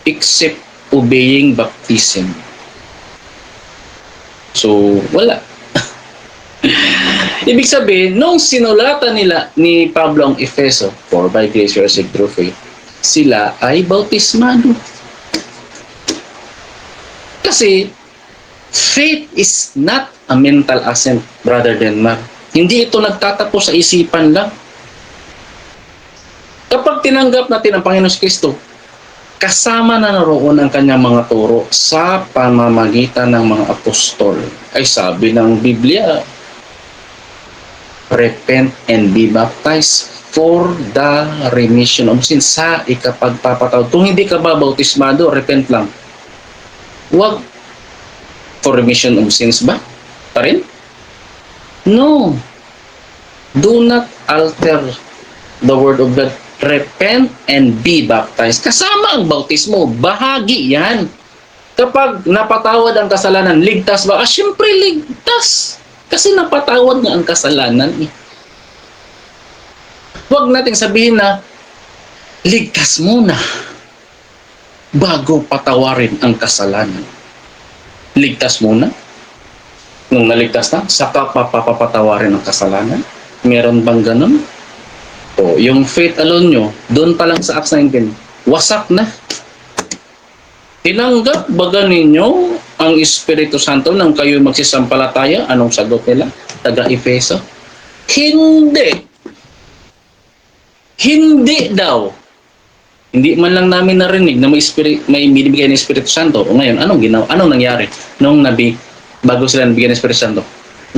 except obeying baptism. So, wala. Ibig sabihin, nung sinulatan ni Pablo ang Efeso, "For by grace you are saved through faith," sila ay bautismado. Kasi, faith is not a mental assent, Brother Denmark. Hindi ito nagtatapos sa isipan lang. Kapag tinanggap natin ang Panginoon Kristo, kasama na naroon ang kanyang mga turo sa pamamagitan ng mga apostol. Ay sabi ng Biblia, "Repent and be baptized for the remission of sins," sa ikapagpapatawad. Kung hindi ka ba bautismado, repent lang. Huwag for remission of sins ba? Pa rin? No. Do not alter the word of God. Repent and be baptized. Kasama ang bautismo. Bahagi yan. Kapag napatawad ang kasalanan, ligtas ba? Siyempre ligtas. Kasi napatawad nga ang kasalanan. Huwag nating sabihin na ligtas muna bago patawarin ang kasalanan. Ligtas muna. Nung naligtas na, saka papapatawarin ang kasalanan. Meron bang ganun? O, yung faith alone nyo, doon pa lang sa Acts 19, wasak na. Tinanggap baga ninyo ang Espiritu Santo nang kayo magsisampalataya? Anong sagot nila? Taga-Efeso? Hindi. Hindi daw. Hindi man lang namin narinig na may binibigay ng Espiritu Santo. O ngayon, anong nangyari? Bago sila nabigyan ng Espiritu Santo,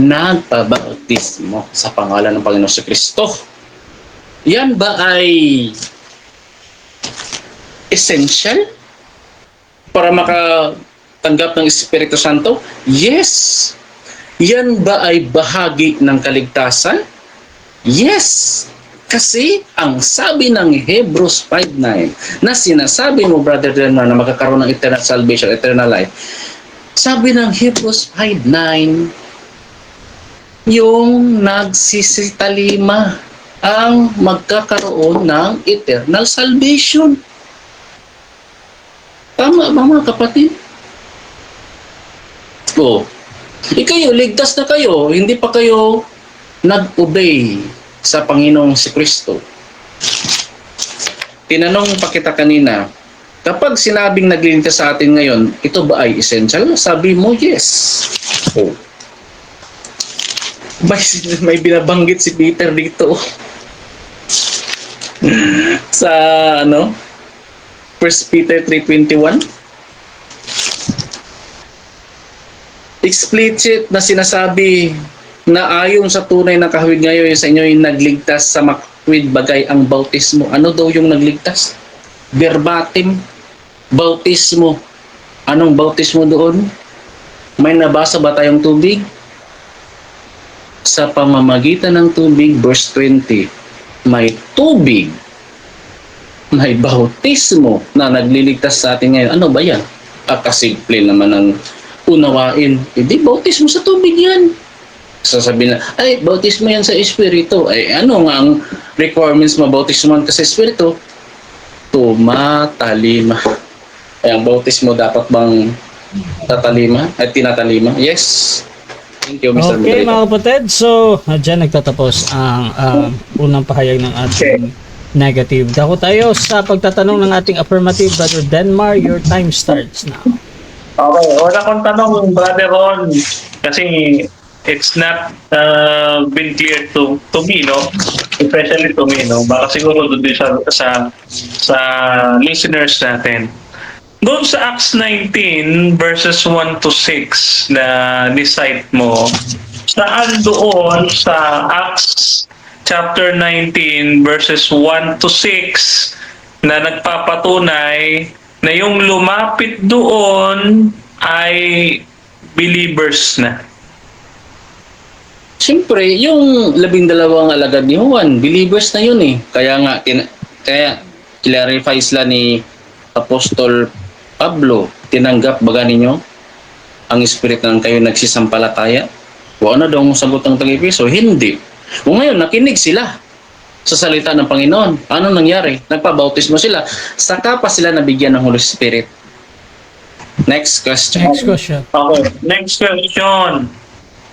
nagpabautismo sa pangalan ng Panginoon sa Kristo. Yan ba ay essential para tanggap ng Espiritu Santo? Yes. Yan ba ay bahagi ng kaligtasan? Yes. Kasi ang sabi ng Hebrews 5:9 na sinasabi mo, Brother Denman, na magkakaroon ng eternal salvation, eternal life. Sabi ng Hebrews 5:9, yung nagsisitalima ang magkakaroon ng eternal salvation. Tama ba mga kapatid? O, kayo, ligtas na kayo, hindi pa kayo nag-obey sa Panginoong si Kristo. Tinanong pa kita kanina, kapag sinabing nagliligtas sa atin ngayon, ito ba ay essential? Sabi mo, yes. O, may binabanggit si Peter dito sa 1 Peter 3:21. Explicit na sinasabi na ayon sa tunay na kahawig ngayon sa inyo yung nagligtas sa makwid bagay ang bautismo. Ano daw yung nagligtas? Verbatim, bautismo. Anong bautismo doon? May nabasa ba tayong tubig? Sa pamamagitan ng tubig, verse 20, may tubig, may bautismo na nagliligtas sa atin ngayon. Ano ba yan? Kasimple naman ng unawain. Hindi, bautismo sa tubig yan. Sasabihin na, ay, bautismo yan sa Espiritu. Ay, ano nga ang requirements mabautismoan ka sa Espiritu? Tumatalima. Ay, ang bautismo dapat bang tatalima? Ay, tinatalima? Yes. Thank you, Mr. Okay Moderator. mga kapatid, so dyan nagtatapos ang unang pahayag ng ating negative. Dako tayo sa pagtatanong ng ating affirmative. Brother Denmar, your time starts now. Okay, wala kong tanong, Brother Ron, kasi it's not been clear to me, no? Especially to me, no? Baka siguro doon din sa listeners natin. Doon sa Acts 19 verses 1 to 6 na ni-cite mo, saan doon sa Acts chapter 19 verses 1 to 6 na nagpapatunay na yung lumapit doon ay believers na? Siyempre, yung 12 alagad ni Juan, believers na yun eh. Kaya nga, kaya clarify sila ni Apostol Pablo, tinanggap baga ninyo ang Espiritu ng kayo nagsisampalataya? O ano daw ang sagot ng Taga-Efeso? Hindi. O ngayon, nakinig sila sa salita ng Panginoon. Ano nangyari? Nagpabautismo sila. Saka pa sila nabigyan ng Holy Spirit. Next question. Next question. Okay, next question.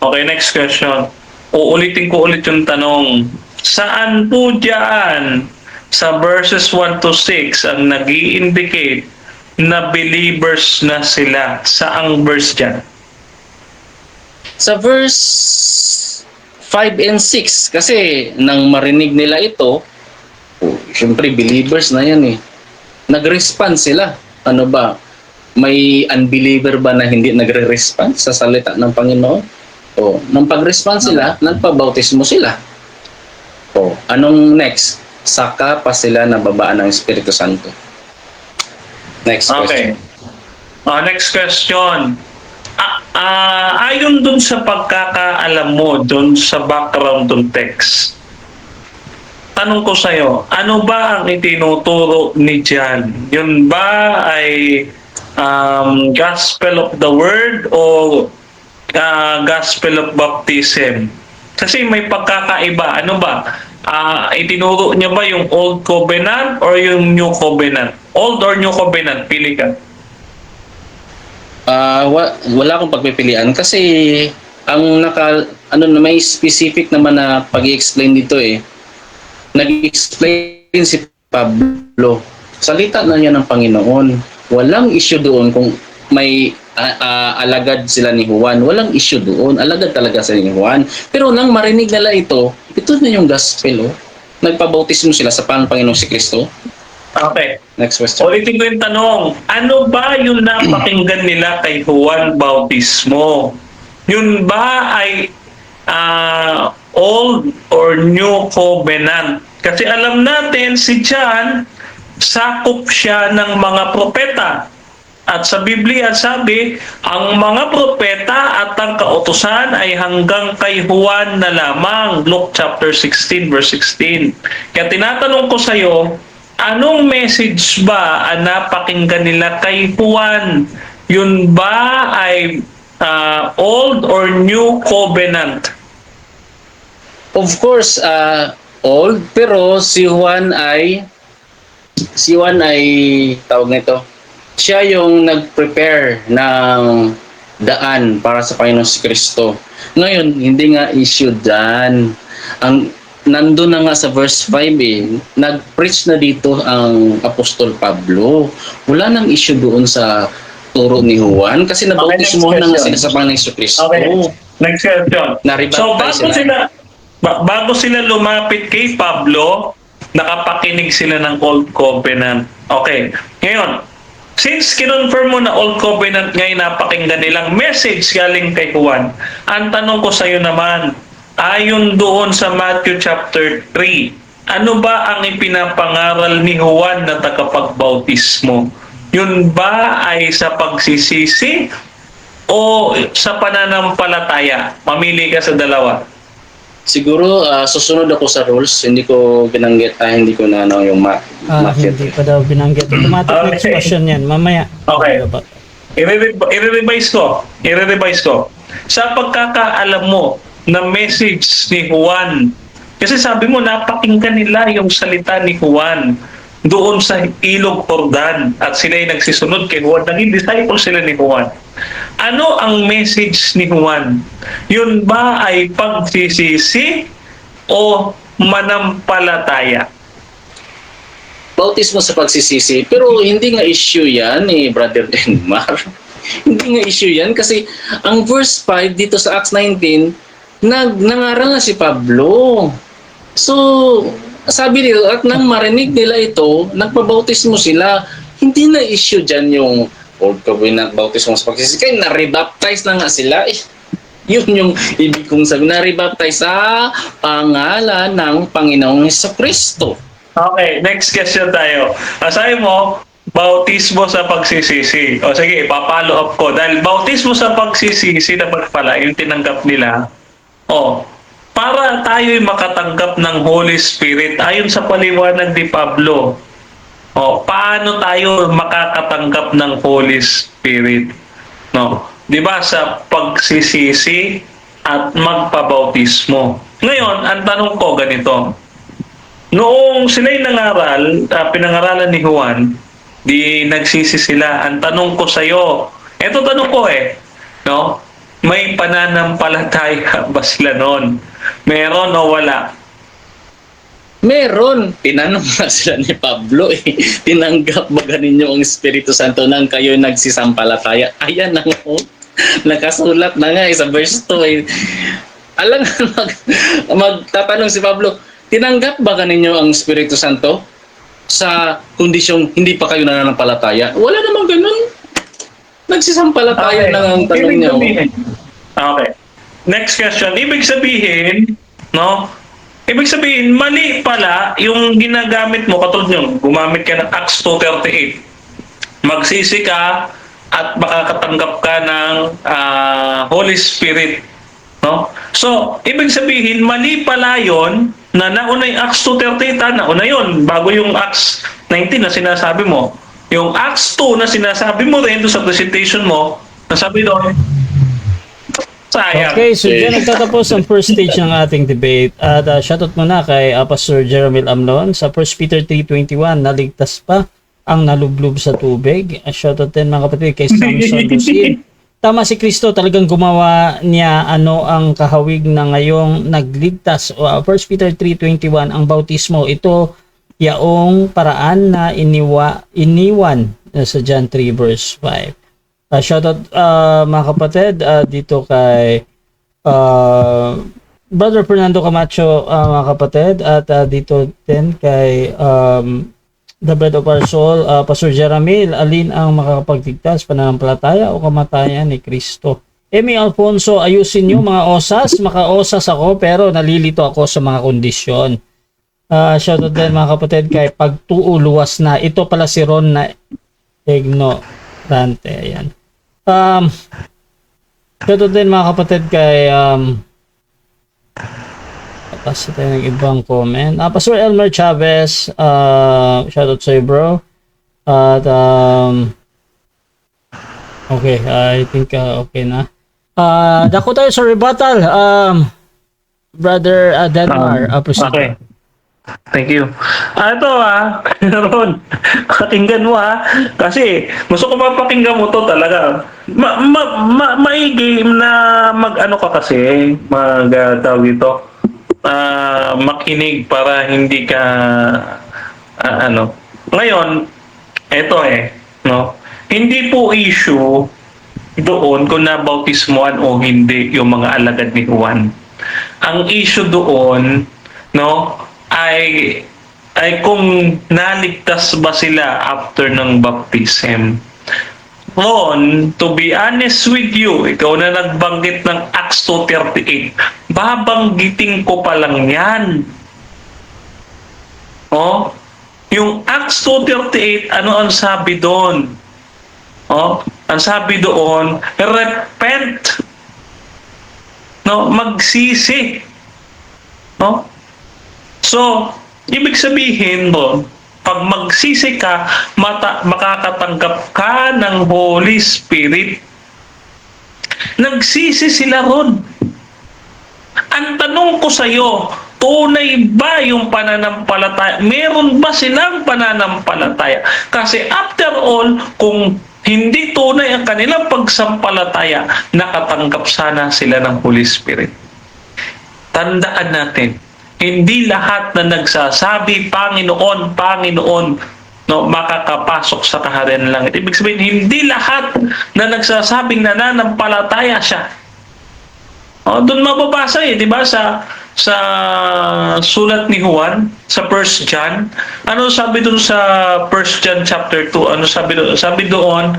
Okay, next question. Uulitin ko ulit yung tanong. Saan po dyan sa verses 1 to 6 ang nag-i-indicate na believers na sila? Saang verse dyan? Sa verse 5 and 6, kasi nang marinig nila ito, siyempre believers na yan eh. Nag-respond sila. Ano ba? May unbeliever ba na hindi nagre-respond sa salita ng Panginoon? O, nang pag-respond sila, nagpabautismo sila. O, anong next? Saka pa sila nababaan ng Espiritu Santo. Next Okay. question. Next question. Ayon dun sa pagkakaalam mo, dun sa background ng text, tanong ko sa'yo, ano ba ang itinuturo ni John? Yun ba ay gospel of the word o gospel of baptism? Kasi may pagkakaiba. Ano ba? Itinuro niya ba yung Old Covenant or yung New Covenant? Old or New Covenant? Pili ka. Wala akong pagpipilian kasi ang may specific naman na pag-i-explain dito eh. Nag-explain si Pablo. Salita na niya ng Panginoon. Walang issue doon kung may alagad sila ni Juan. Walang issue doon. Alagad talaga sila ni Juan. Pero nang marinig nila ito na yung gospel. Oh. Nagpabautismo sila sa Panginoong si Kristo. Okay. Next question. Ulitin ko yung tanong. Ano ba yung napakinggan nila kay Juan Bautismo? Yun ba ay Old or New Covenant? Kasi alam natin si John, sakop siya ng mga propeta. At sa Biblia sabi, ang mga propeta at ang kautusan ay hanggang kay Juan na lamang. Luke chapter 16 verse 16. Kaya tinatanong ko sa iyo, anong message ba ang napakinggan nila kay Juan? Yun ba ay Old or New Covenant? Of course, old, pero si Juan ay tawag nito. Siya yung nag-prepare ng daan para sa Panginoon si Kristo. Ngayon, hindi nga issue dyan. Nandun na nga sa verse 5 nag-preach na dito ang Apostol Pablo. Wala nang issue doon sa turo ni Juan kasi nabautismo na nga sila sa Panginoon si Kristo. Okay. Next question. So bago sila lumapit kay Pablo, nakapakinig sila ng Old Covenant. Okay. Ngayon, since kinonfirm mo na Old Covenant ngayon napakinggan nilang message galing kay Juan, ang tanong ko sa iyo naman, ayon doon sa Matthew chapter 3, ano ba ang ipinapangaral ni Juan na tagapagbautismo? Yun ba ay sa pagsisisi o sa pananampalataya? Mamili ka sa dalawa. Siguro susunod ako sa rules, hindi ko binanggit, hindi ko na ano yung Hindi pa daw binanggit. Automatic next question yan. Mamaya. Okay. I-revise ko. Sa pagkakaalam mo na message ni Juan, kasi sabi mo napakinggan nila yung salita ni Juan doon sa Ilog Jordan at sila ay nagsisunod kay Juan, naging disciple sila ni Juan. Ano ang message ni Juan? Yun ba ay pagsisisi o manampalataya? bautismo sa pagsisisi. Pero hindi nga issue yan ni Brother Denmar. Hindi nga issue yan kasi ang verse 5 dito sa Acts 19, nangaral na si Pablo. So, sabi nila, at nang marinig nila ito, nagpabautismo sila. Hindi na issue dyan yung Old Covenant bautismo sa pagsisisi. Kaya na-rebaptize na nga sila. Yun yung ibig kong sabi, na-rebaptize sa pangalan ng Panginoong Jesucristo. Okay, next question tayo. Sabi mo, bautismo sa pagsisisi. O sige, ipapalo up ko. Dahil bautismo sa pagsisisi naman pala, yung tinanggap nila. Para tayo'y makatanggap ng Holy Spirit, ayon sa paliwanag ni Pablo, paano tayo makakatanggap ng Holy Spirit? No? 'Di ba sa pagsisisi at magpabautismo. Ngayon, ang tanong ko ganito. Noong sila'y nangaral, pinangaralan ni Juan, di nagsisi sila. Ang tanong ko sa iyo, eto tanong ko no? May pananampalataya ba sila noon? Meron o wala? Meron. Tinanong na sila ni Pablo tinanggap ba ninyo ang Espiritu Santo nang kayo nagsisampalataya? Ayan na nga. Nakasulat na nga sa verse 2 Alang magtatanong si Pablo, tinanggap ba ninyo ang Espiritu Santo sa kondisyong hindi pa kayo nananampalataya? Wala namang ganun. Nagsisampalataya na ang tanong niyo. Okay. Next question. Ibig sabihin, mali pala yung ginagamit mo, katulad nyo, gumamit ka ng Acts 2:38. Magsisi ka at makakatanggap ka ng Holy Spirit. No? So, ibig sabihin, mali pala yun na nauna yung Acts 2:38, nauna yun, bago yung Acts 19 na sinasabi mo. Yung Acts 2 na sinasabi mo rin sa presentation mo, nasabi doon, sayang. Okay, so dyan nagtatapos ang first stage ng ating debate. At shoutout muna kay Pastor Jeromel Amlon sa 1 Peter 3:21, naligtas pa ang nalublob sa tubig. Shoutout din mga kapatid kay Samson Lucille. Tama si Kristo, talagang gumawa niya ang kahawig na ngayong nagligtas. 1 Peter 3:21, ang bautismo, ito yaong paraan na iniwan sa John 3 verse 5. Shoutout mga kapatid dito kay Brother Fernando Camacho mga kapatid, at dito din kay The Bread of Our Soul, Pastor Jeramil, alin ang makakapagligtas, pananampalataya o kamatayan ni Kristo? Emi Alfonso, ayusin nyo mga osas, maka-osas ako pero nalilito ako sa mga kondisyon. Shoutout din mga kapatid kay Pagtuuluwas na, ito pala si Ron na Egno. Dante, ayan. Ito din mga kapatid kay tapos tayo ng ibang comment. Pastor Elmer Chavez, shoutout sa'yo bro. At okay, I think okay na. Dako tayo sa rebuttal. Brother Denmar, proceed. Okay. Thank you. Ito Ron, pakinggan mo kasi gusto ko mapakinggan mo to talaga. Maigi na mag-ano ka kasi, tawag ito, makinig para hindi ka, Ngayon, ito no? Hindi po issue doon kung nabautismuhan o hindi yung mga alagad ni Juan. Ang issue doon, no, ay kung naligtas ba sila after ng baptism. Ron, to be honest with you, ikaw na nagbanggit ng Acts 2:38, babanggitin ko pa lang yan. Yung Acts 2:38, ano ang sabi doon? Ang sabi doon, repent. Magsisi. So, ibig sabihin doon, pag magsisi ka, makakatanggap ka ng Holy Spirit. Nagsisi sila ron. Ang tanong ko sa iyo, tunay ba yung pananampalataya? Meron ba silang pananampalataya? Kasi after all, kung hindi tunay ang kanilang pagsampalataya, nakatanggap sana sila ng Holy Spirit. Tandaan natin, hindi lahat na nagsasabi, Panginoon, Panginoon, makakapasok sa kaharian ng langit. Ibig sabihin, hindi lahat na nagsasabing nananampalataya siya. Doon mababasa di ba, sa sulat ni Juan, sa 1 John. Ano sabi doon sa 1 John chapter 2? Ano sabi doon? Sabi doon,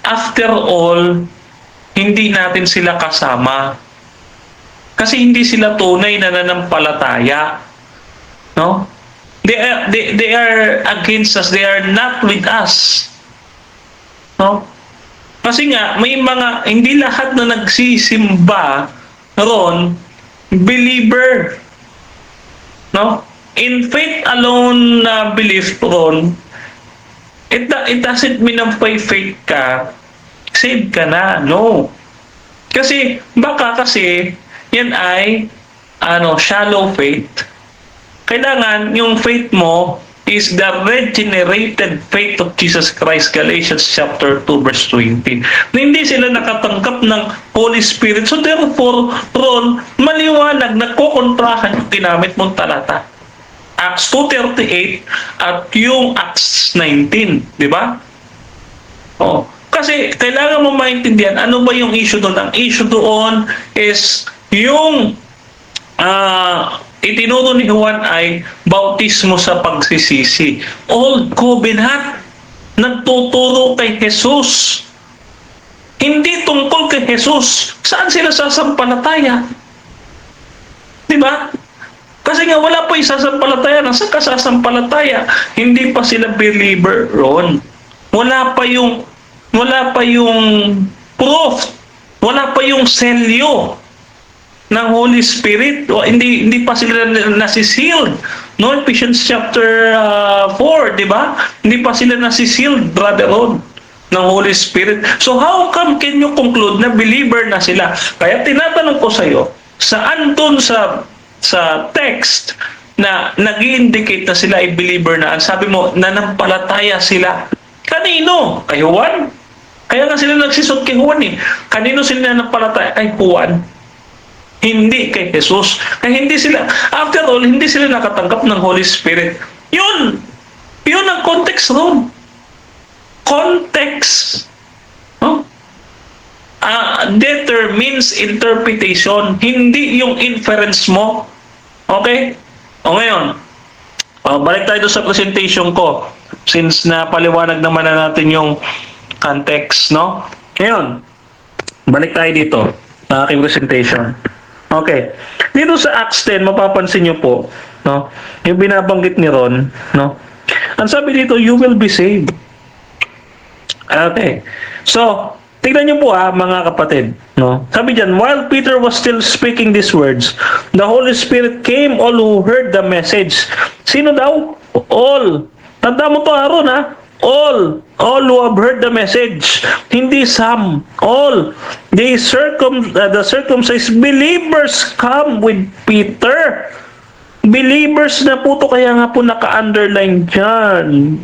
after all, hindi natin sila kasama. Kasi hindi sila tunay na nananampalataya. They are against us. They are not with us. Kasi nga, may mga, hindi lahat na nagsisimba ron, believer. In faith alone belief ron, it doesn't mean na faith ka, saved ka na. No. Kasi, kasi, yan ay shallow faith. Kailangan yung faith mo is the regenerated faith of Jesus Christ, Galatians chapter 2 verse 20. Na hindi sila nakatanggap ng Holy Spirit. So therefore, Ron, maliwanag, nagkokontrahan yung ginamit mong talata. Acts 2:38 at yung Acts 19, di ba? Kasi kailangan mo maintindihan ano ba yung issue doon. Ang issue doon is yung itinuro ni Juan ay bautismo sa pagsisisi. Old Covenant, nagtuturo kay Jesus. Hindi tungkol kay Jesus. Saan sila sasampalataya? Diba? Kasi nga wala pa yung sasampalataya. Nasa ka sasampalataya? Hindi pa sila believer ron. Wala pa yung proof. Wala pa yung selyo ng Holy Spirit. Hindi pa sila nasisealed. Ephesians chapter 4, di ba? Hindi pa sila nasisealed, brother Ron, ng Holy Spirit. So how come can you conclude na believer na sila? Kaya tinatanong ko sa iyo, saan doon sa text na nag-i-indicate na sila ay believer na? Sabi mo, nanampalataya sila. Kanino? Kay Juan? Kaya nga sila nagsisot kay Juan Kanino sila nanampalataya? Kay Juan. Hindi kay Jesus. Kaya hindi sila, after all, hindi sila nakatanggap ng Holy Spirit. Yun ang context ron. Context. Determines interpretation. Hindi yung inference mo. Okay? Ngayon, balik tayo sa presentation ko. Since napaliwanag naman na natin yung context, Ngayon, balik tayo dito sa aking presentation. Okay. Dito sa Acts 10, mapapansin nyo po, yung binabanggit ni Ron, ang sabi dito, you will be saved. Okay. So, tignan niyo po mga kapatid, no? Sabi diyan, while Peter was still speaking these words, the Holy Spirit came all who heard the message. Sino daw? All. Tanda mo to, Aaron, ha? All who have heard the message. Hindi some. All. The circumcised believers come with Peter. Believers na po to, kaya nga po naka-underline dyan.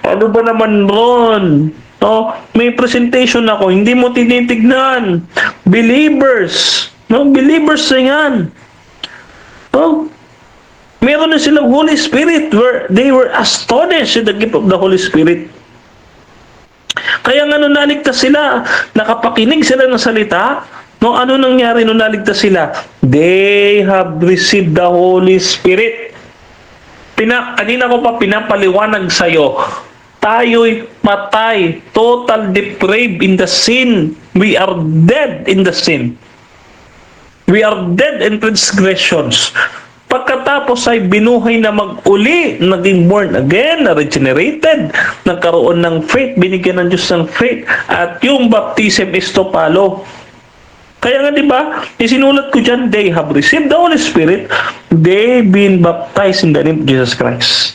Ano ba naman ron? No, may presentation ako, hindi mo tinitignan. Believers. No, believers na yan. No? Meron na silang Holy Spirit where they were astonished at the gift of the Holy Spirit. Kaya nga nung naligtas sila, nakapakinig sila ng salita, no, ano nangyari nung naligtas sila? They have received the Holy Spirit. Kanina ko pa pinapaliwanag sa'yo, tayo'y matay, total depraved in the sin. We are dead in the sin. We are dead in transgressions. Pagkatapos ay binuhay na mag-uli, naging born again, na regenerated, nagkaroon ng faith, binigyan ng Diyos ng faith, at yung baptism is to follow. Kaya nga, di ba, isinulat ko dyan, they have received the Holy Spirit, they been baptized in the name of Jesus Christ.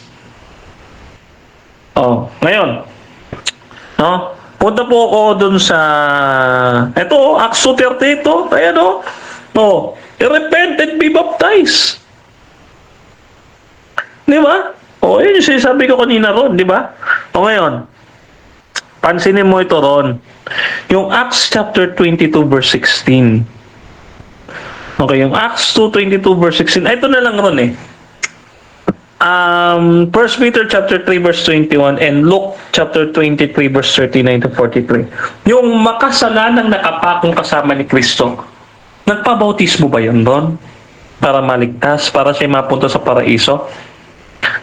Oh, ngayon, no? Punta po ako dun sa, eto, Acts 2:30 ito, ayan o, no, repent and be baptized. Di ba? O, yun yung sinasabi ko kanina ron, di ba? O ngayon, pansinin mo ito ron. Yung Acts chapter 22 verse 16. Okay, yung Acts 2:22 verse 16. Ito na lang ron eh. 1 Peter chapter 3 verse 21 and Luke chapter 23 verse 39 to 43. Yung makasalanang nakapakong kasama ni Kristo. Nagpabautismo ba yun ron? Para maligtas, para siya mapunta sa paraiso?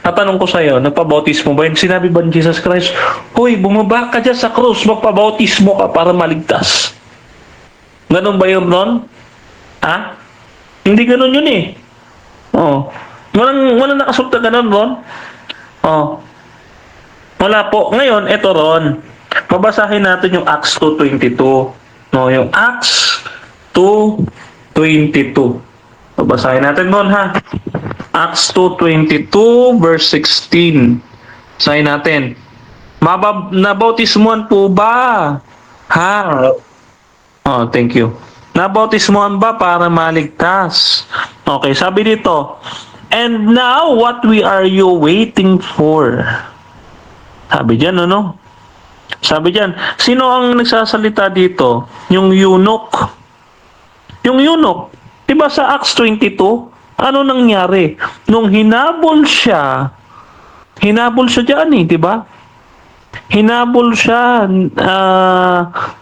Natanong ko sa'yo, nagpabautismo ba yun? Sinabi ba ni Jesus Christ, hoy, bumaba ka dyan sa krus, magpabautismo ka para maligtas. Ganun ba yun ron? Ha? Hindi ganun yun eh. Oh. Walang nakasulat na ganun ron. Oh. Wala po. Ngayon, eto ron. Pabasahin natin yung Acts 2:22. No, yung Acts 2:22. Pabasahin natin ron ha. Acts 2:22 verse 16. Basahin natin. Nabautismuhan po ba? Ha? Oh, thank you. Nabautismuhan ba para maligtas? Okay, sabi dito, and now what are you waiting for? Sabi diyan, ano? Sabi diyan, sino ang nagsasalita dito? Yung eunuch. Yung eunuch. Diba sa Acts 22? Ano nangyari? Nung hinabol siya dyan eh, di ba? Hinabol siya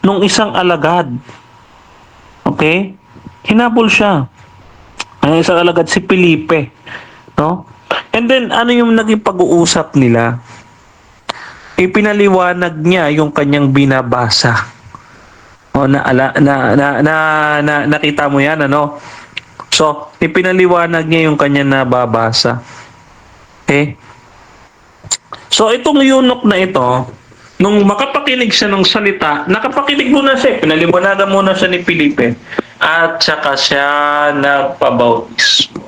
nung isang alagad. Okay? Hinabol siya. Ang isang alagad, si Felipe. No? And then, ano yung naging pag-uusap nila? Ipinaliwanag niya yung kanyang binabasa. O, nakita mo yan, ano? So, ipinaliwanag niya yung kanya nababasa. Okay? So, itong eunuch na ito, nung makapakinig siya ng salita, nakapakinig muna siya. Pinaliwanagan muna siya ni Felipe. At saka siya nagpabautismo.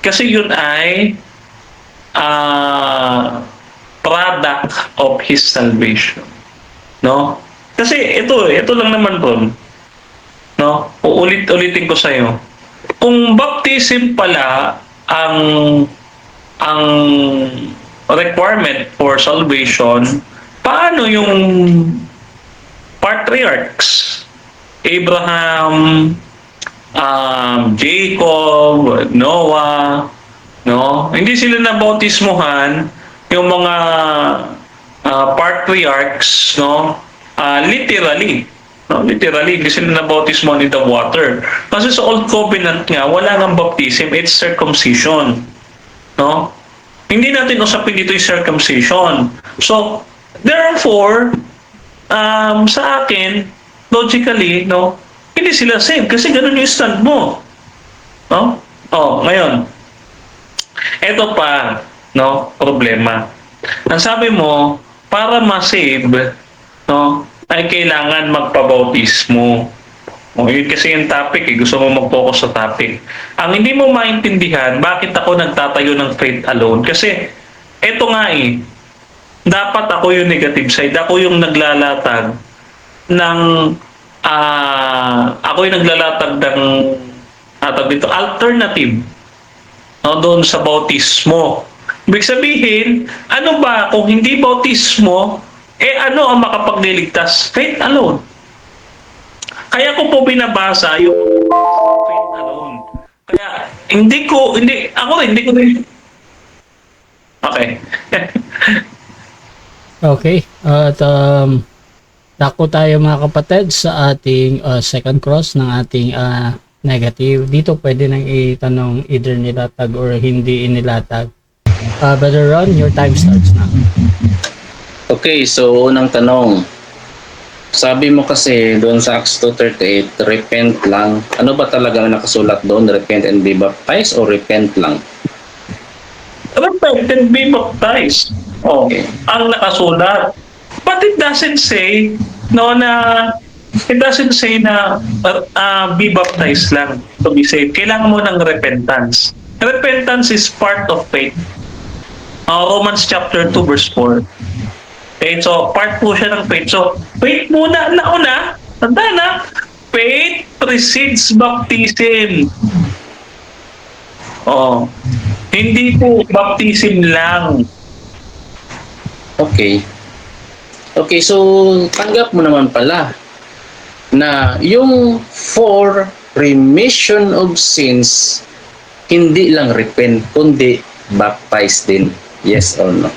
Kasi yun ay product of his salvation. No? Kasi ito lang naman ron. No? Ulitin ko sa iyo. Kung baptism pala ang requirement for salvation, paano yung patriarchs? Abraham, Jacob, Noah, no? Hindi sila nabautismuhan, yung mga patriarchs, no? Literally, hindi sila nabautismuhan in the water. Kasi sa Old Covenant nga, wala nang baptism, it's circumcision. No? Hindi natin usapin dito yung circumcision. So, therefore, sa akin, logically, no, hindi sila saved kasi ganun yung stand mo. No? Oh, ngayon, eto pa, no, problema. Ang sabi mo, para ma-save, no, ay kailangan magpabautismo. O, yun kasi yung topic eh. Gusto mo mag-focus sa topic. Ang hindi mo maintindihan, bakit ako nagtatayo ng faith alone? Kasi, eto nga eh, dapat ako yung negative side. Ako yung naglalatag ng, ako yung naglalatag ng, dito, alternative, no, doon sa bautismo. Ibig sabihin, ano ba kung hindi bautismo, ano ang makapagliligtas? Faith alone. Kaya ko po binabasa yung faith alone. Kaya hindi ko Okay. Okay. At dako tayo mga kapatid sa ating second cross ng ating negative. Dito pwede nang itanong either nilatag or hindi inilatag. Brother Ron, your time starts now. Okay, so unang tanong. Sabi mo kasi doon sa Acts 2:38, repent lang. Ano ba talaga ang nakasulat doon? Repent and be baptized or repent lang? Repent and be baptized. Oh, Okay. ang nakasulat. But it doesn't say na be baptized lang to be saved. Kailangan mo ng repentance. Repentance is part of faith. Romans chapter 2 verse 4. Okay, so part po siya ng faith. So, faith muna, nauna, tanda na, faith precedes baptism. Oh, hindi po baptism lang. Okay. Okay, so tanggap mo naman pala na yung for remission of sins, hindi lang repent, kundi baptize din. Yes or no?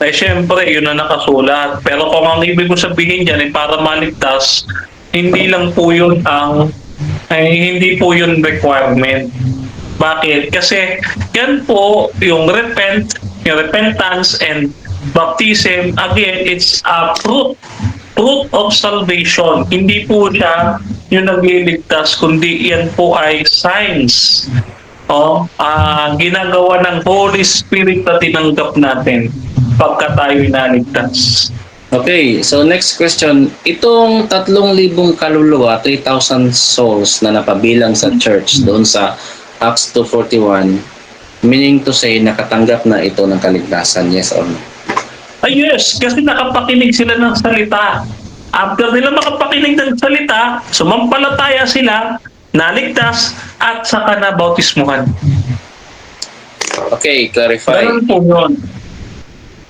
Eh, syempre, yun na nakasulat. Pero kung ang ibig ko sabihin dyan ay para maligtas, hindi lang po yun hindi po yun requirement. Bakit? Kasi yan po yung repentance and baptism, again, it's a fruit of salvation. Hindi po siya yung nagliligtas, kundi yan po ay signs. Ginagawa ng Holy Spirit na tinanggap natin pagka tayo naligtas. Okay, so next question. Itong 3,000 kaluluwa, 3,000 souls na napabilang sa church doon sa Acts 2:41, meaning to say, nakatanggap na ito ng kaligtasan, yes or no? Yes, kasi nakapakinig sila ng salita. After nila makapakinig ng salita, sumampalataya sila, naligtas, at saka na bautismuhan. Okay, clarify. Ganun po yun.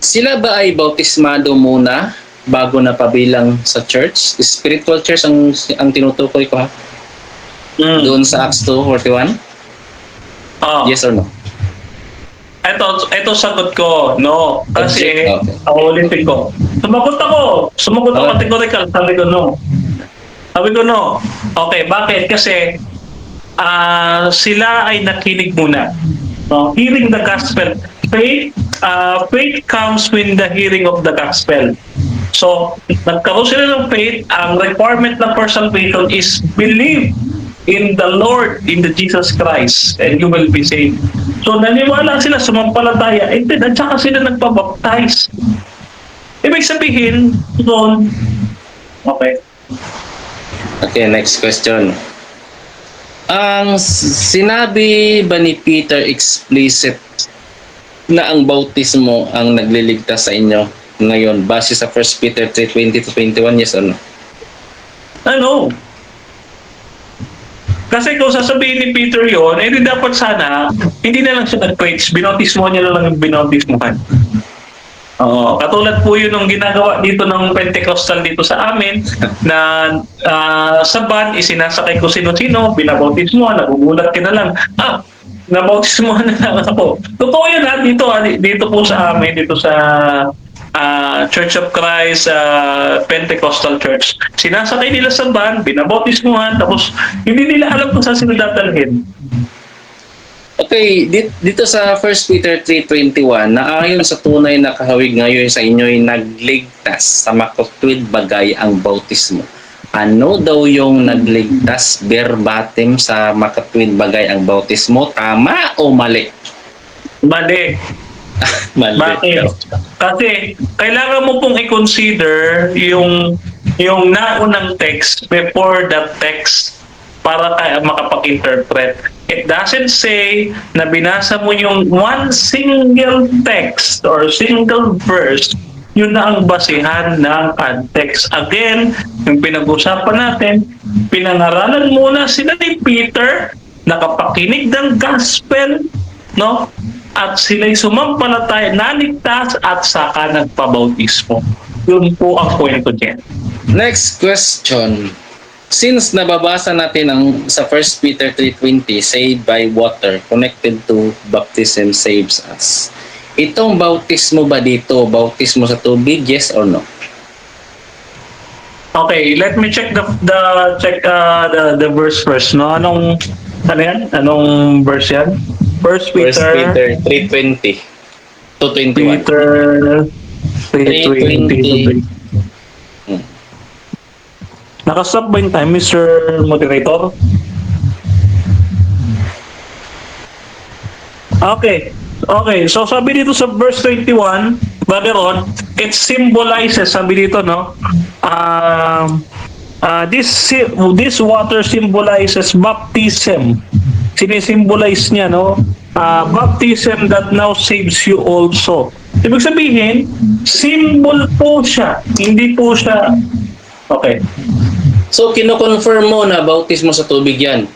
Sila ba ay bautismado muna bago na pabilang sa church? Spiritual church ang tinutukoy ko ha? Doon sa Acts 2:41? Yes or no? Ito sagot ko, no. Kasi, Okay. ulitin ko. Sumagot ako categorical. Sabi ko no. Okay, bakit? Kasi, sila ay nakinig muna. No? Hearing the gospel. Faith comes when the hearing of the gospel. So, nagkaroon sila ng faith. Ang requirement ng for salvation is believe in the Lord, in the Jesus Christ, and you will be saved. So, naniwala sila, sumampalataya, and then, at saka sila nagpabaptize. Ibig sabihin, doon, okay. Okay, next question. Ang sinabi ba ni Peter explicit na ang bautismo ang nagliligtas sa inyo ngayon base sa 1 Peter 3:20-21, yes or no? Ano? Kasi kung sasabihin ni Peter yun, di dapat sana, hindi na lang siya nag-preach, binautismo niya na lang yung binautismuhan. Katulad po yun ng ginagawa dito ng Pentecostal dito sa amin, na sa van, isinasakay ko sino-sino, binabautismuhan, nagugulat ka na lang, nabautismuhan na lang ako. Totoo yun dito po sa amin, dito sa Church of Christ, Pentecostal Church. Sinasakay nila sa van, binabautismuhan, tapos hindi nila alam kung saan sila dadalhin. Okay, dito sa 1 Peter 3:21, na ayon sa tunay na kahawig ngayon sa inyo'y nagligtas sa makatwid bagay ang bautismo. Ano daw yung nagligtas verbatim sa makatwid bagay ang bautismo? Tama o mali? Mali. Mali. Bakit? Kasi kailangan mo pong i-consider yung naunang text before that text para makapag-interpret. It doesn't say na binasa mo yung one single text or single verse, yun na ang basihan ng context. Again, yung pinag-usapan natin, pinangaralan muna sila ni Peter, nakapakinig ng gospel, no? At sila'y sumampalataya, naligtas at saka nagpabautismo. Yun po ang kwento dyan. Next question. Since nababasa natin ang sa 1 Peter 3:20, saved by water, connected to baptism saves us. Itong bautismo ba dito, bautismo sa tubig, yes or no? Okay, let me check the verse first, no? Ano yan? Anong verse yan? 1 1 Peter 3:20 to 21. Peter 3:20. Nakastop ba yung time, Mr. Moderator? Okay. So sabi dito sa verse 21, Brother Ron, it symbolizes, sabi dito, no? This water symbolizes baptism. Sinisimbolize niya, no? Baptism that now saves you also. Ibig sabihin, symbol po siya. Hindi po siya... Okay. So, kino-confirm mo na bautismo sa tubig yan?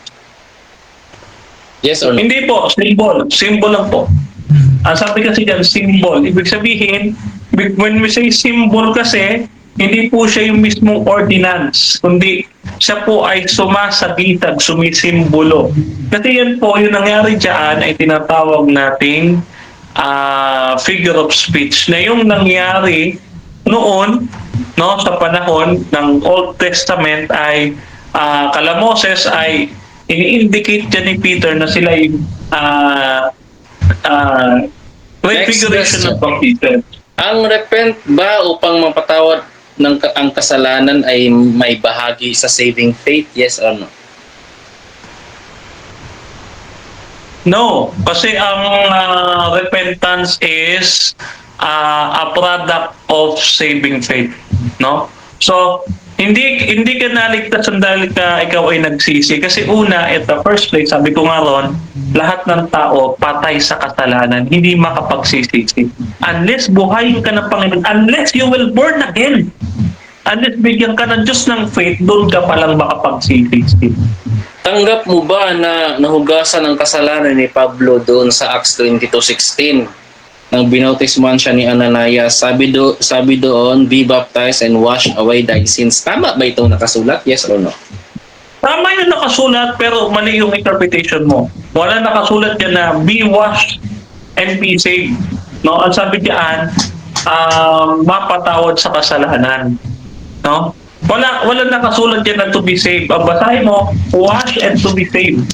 Yes or no? Hindi po, symbol. Symbol lang po. Ang sabi kasi dyan, symbol. Ibig sabihin, when we say symbol kasi, hindi po siya yung mismong ordinance, kundi siya po ay sumasagitag, sumisimbolo. Kasi yan po, yung nangyari dyan ay tinatawag nating figure of speech na yung nangyari noon, no, sa panahon ng Old Testament ay kala Moses ay ini-indicate dyan ni Peter na sila ay prefiguration ng baptism. Ang repent ba upang mapatawad ang kasalanan ay may bahagi sa saving faith? Yes or no? No, kasi ang repentance is a product of saving faith, no? So, hindi ka naligtas dahil ikaw ay nagsisi. Kasi una, at the first place, sabi ko nga ron, lahat ng tao patay sa kasalanan, hindi makapagsisisi. Unless buhayin ka ng Panginoon, unless you will born again, unless bigyan ka ng Diyos ng faith, doon ka palang makapagsisisi. Tanggap mo ba na nahugasan ng kasalanan ni Pablo doon sa Acts 22:16? Nang binautismuhan siya ni Ananias, sabi doon, be baptized and wash away thy sins. Tama ba itong nakasulat? Yes or no? Tama yung nakasulat, pero mali yung interpretation mo. Wala nakasulat dyan na be washed and be saved. No? Ang sabi diyan, mapatawad sa kasalanan. No? Wala nakasulat dyan na to be saved. Ang basahin mo, wash and to be saved.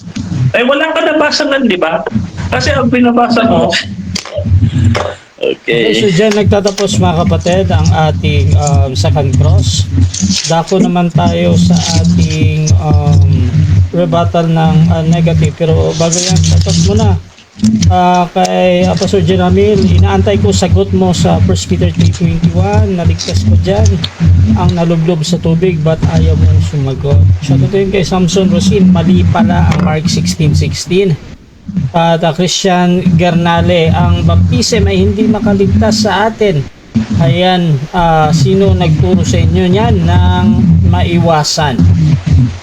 Eh, wala ka nabasa nun, di ba? Kasi ang pinabasa mo, Okay, so Okay. dyan nagtatapos mga kapatid ang ating second cross. Dako naman tayo sa ating rebuttal ng negative. Pero bago yan, tapos muna kay Pastor Jeramil, inaantay ko sagot mo sa 1 Peter 3:21. Naligtas ko dyan ang nalublob sa tubig, but ayaw mong sumagot. Shoutout yun kay Samson Rosin, mali pala ang Mark 16:16. At Christian Gernale, ang baptism ay hindi makaligtas sa atin. Ayan, sino nagturo sa inyo niyan ng maiwasan?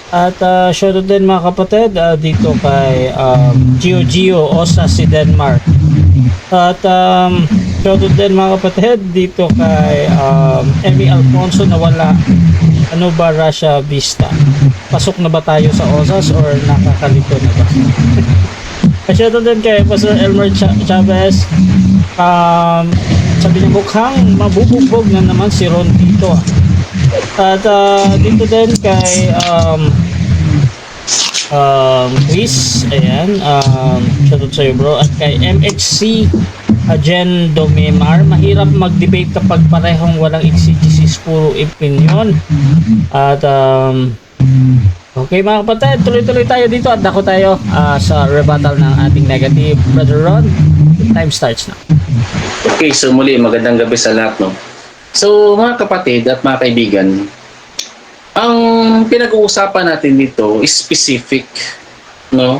At shoutout din mga kapatid dito kay Gio Osa si Denmark. At shoutout din mga kapatid dito kay Emmy Alfonso na wala. Ano ba Russia Vista? Pasok na ba tayo sa OSAS or nakakalito na ba? Shoutout din kay Pastor Elmer Chavez. Sabi niya mukhang mabubugbog na naman si Ron dito. At dito din kay Chris, ayan, shoutout sa'yo bro. At kay MHC Jen Domemar, mahirap mag-debate kapag parehong walang exegesis, puro opinion. At okay mga kapatid, tuloy-tuloy tayo dito at dako tayo sa rebuttal ng ating negative. Brother Ron, time starts now. Okay, so muli, magandang gabi sa lahat, no? So, mga kapatid at mga kaibigan, ang pinag-uusapan natin dito is specific, no?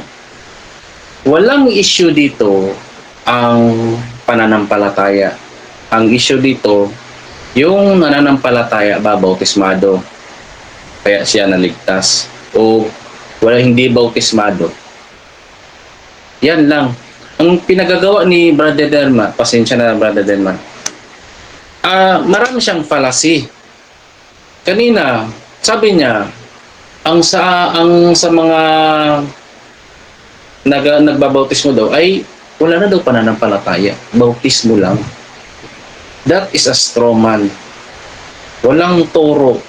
Walang issue dito ang pananampalataya. Ang issue dito, yung nananampalataya ba bautismado, kaya siya naligtas, o wala hindi bautismado. Yan lang. Ang pinagagawa ni Brother Derma, pasensya na Brother Derma, marami siyang fallacy. Kanina, sabi niya, ang sa mga nagbabautismo daw ay wala na daw pananampalataya. Bautismo lang. That is a straw man. Walang turo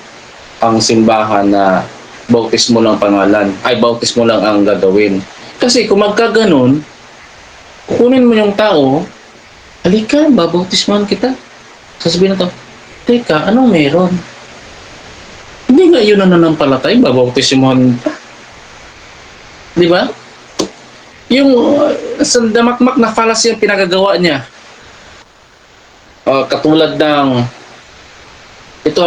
ang simbahan na bautismo lang pangalan. Ay, bautismo lang ang gagawin. Kasi kung magkaganon, kukunin mo yung tao, halika, babautismohan kita. Sasabihin na to, teka, anong meron? Hindi nga yun ang nanampalatay, babautismohan ka. Di ba? Yung sa damakmak na fallacy yung pinagagawa niya. Katulad ng, ito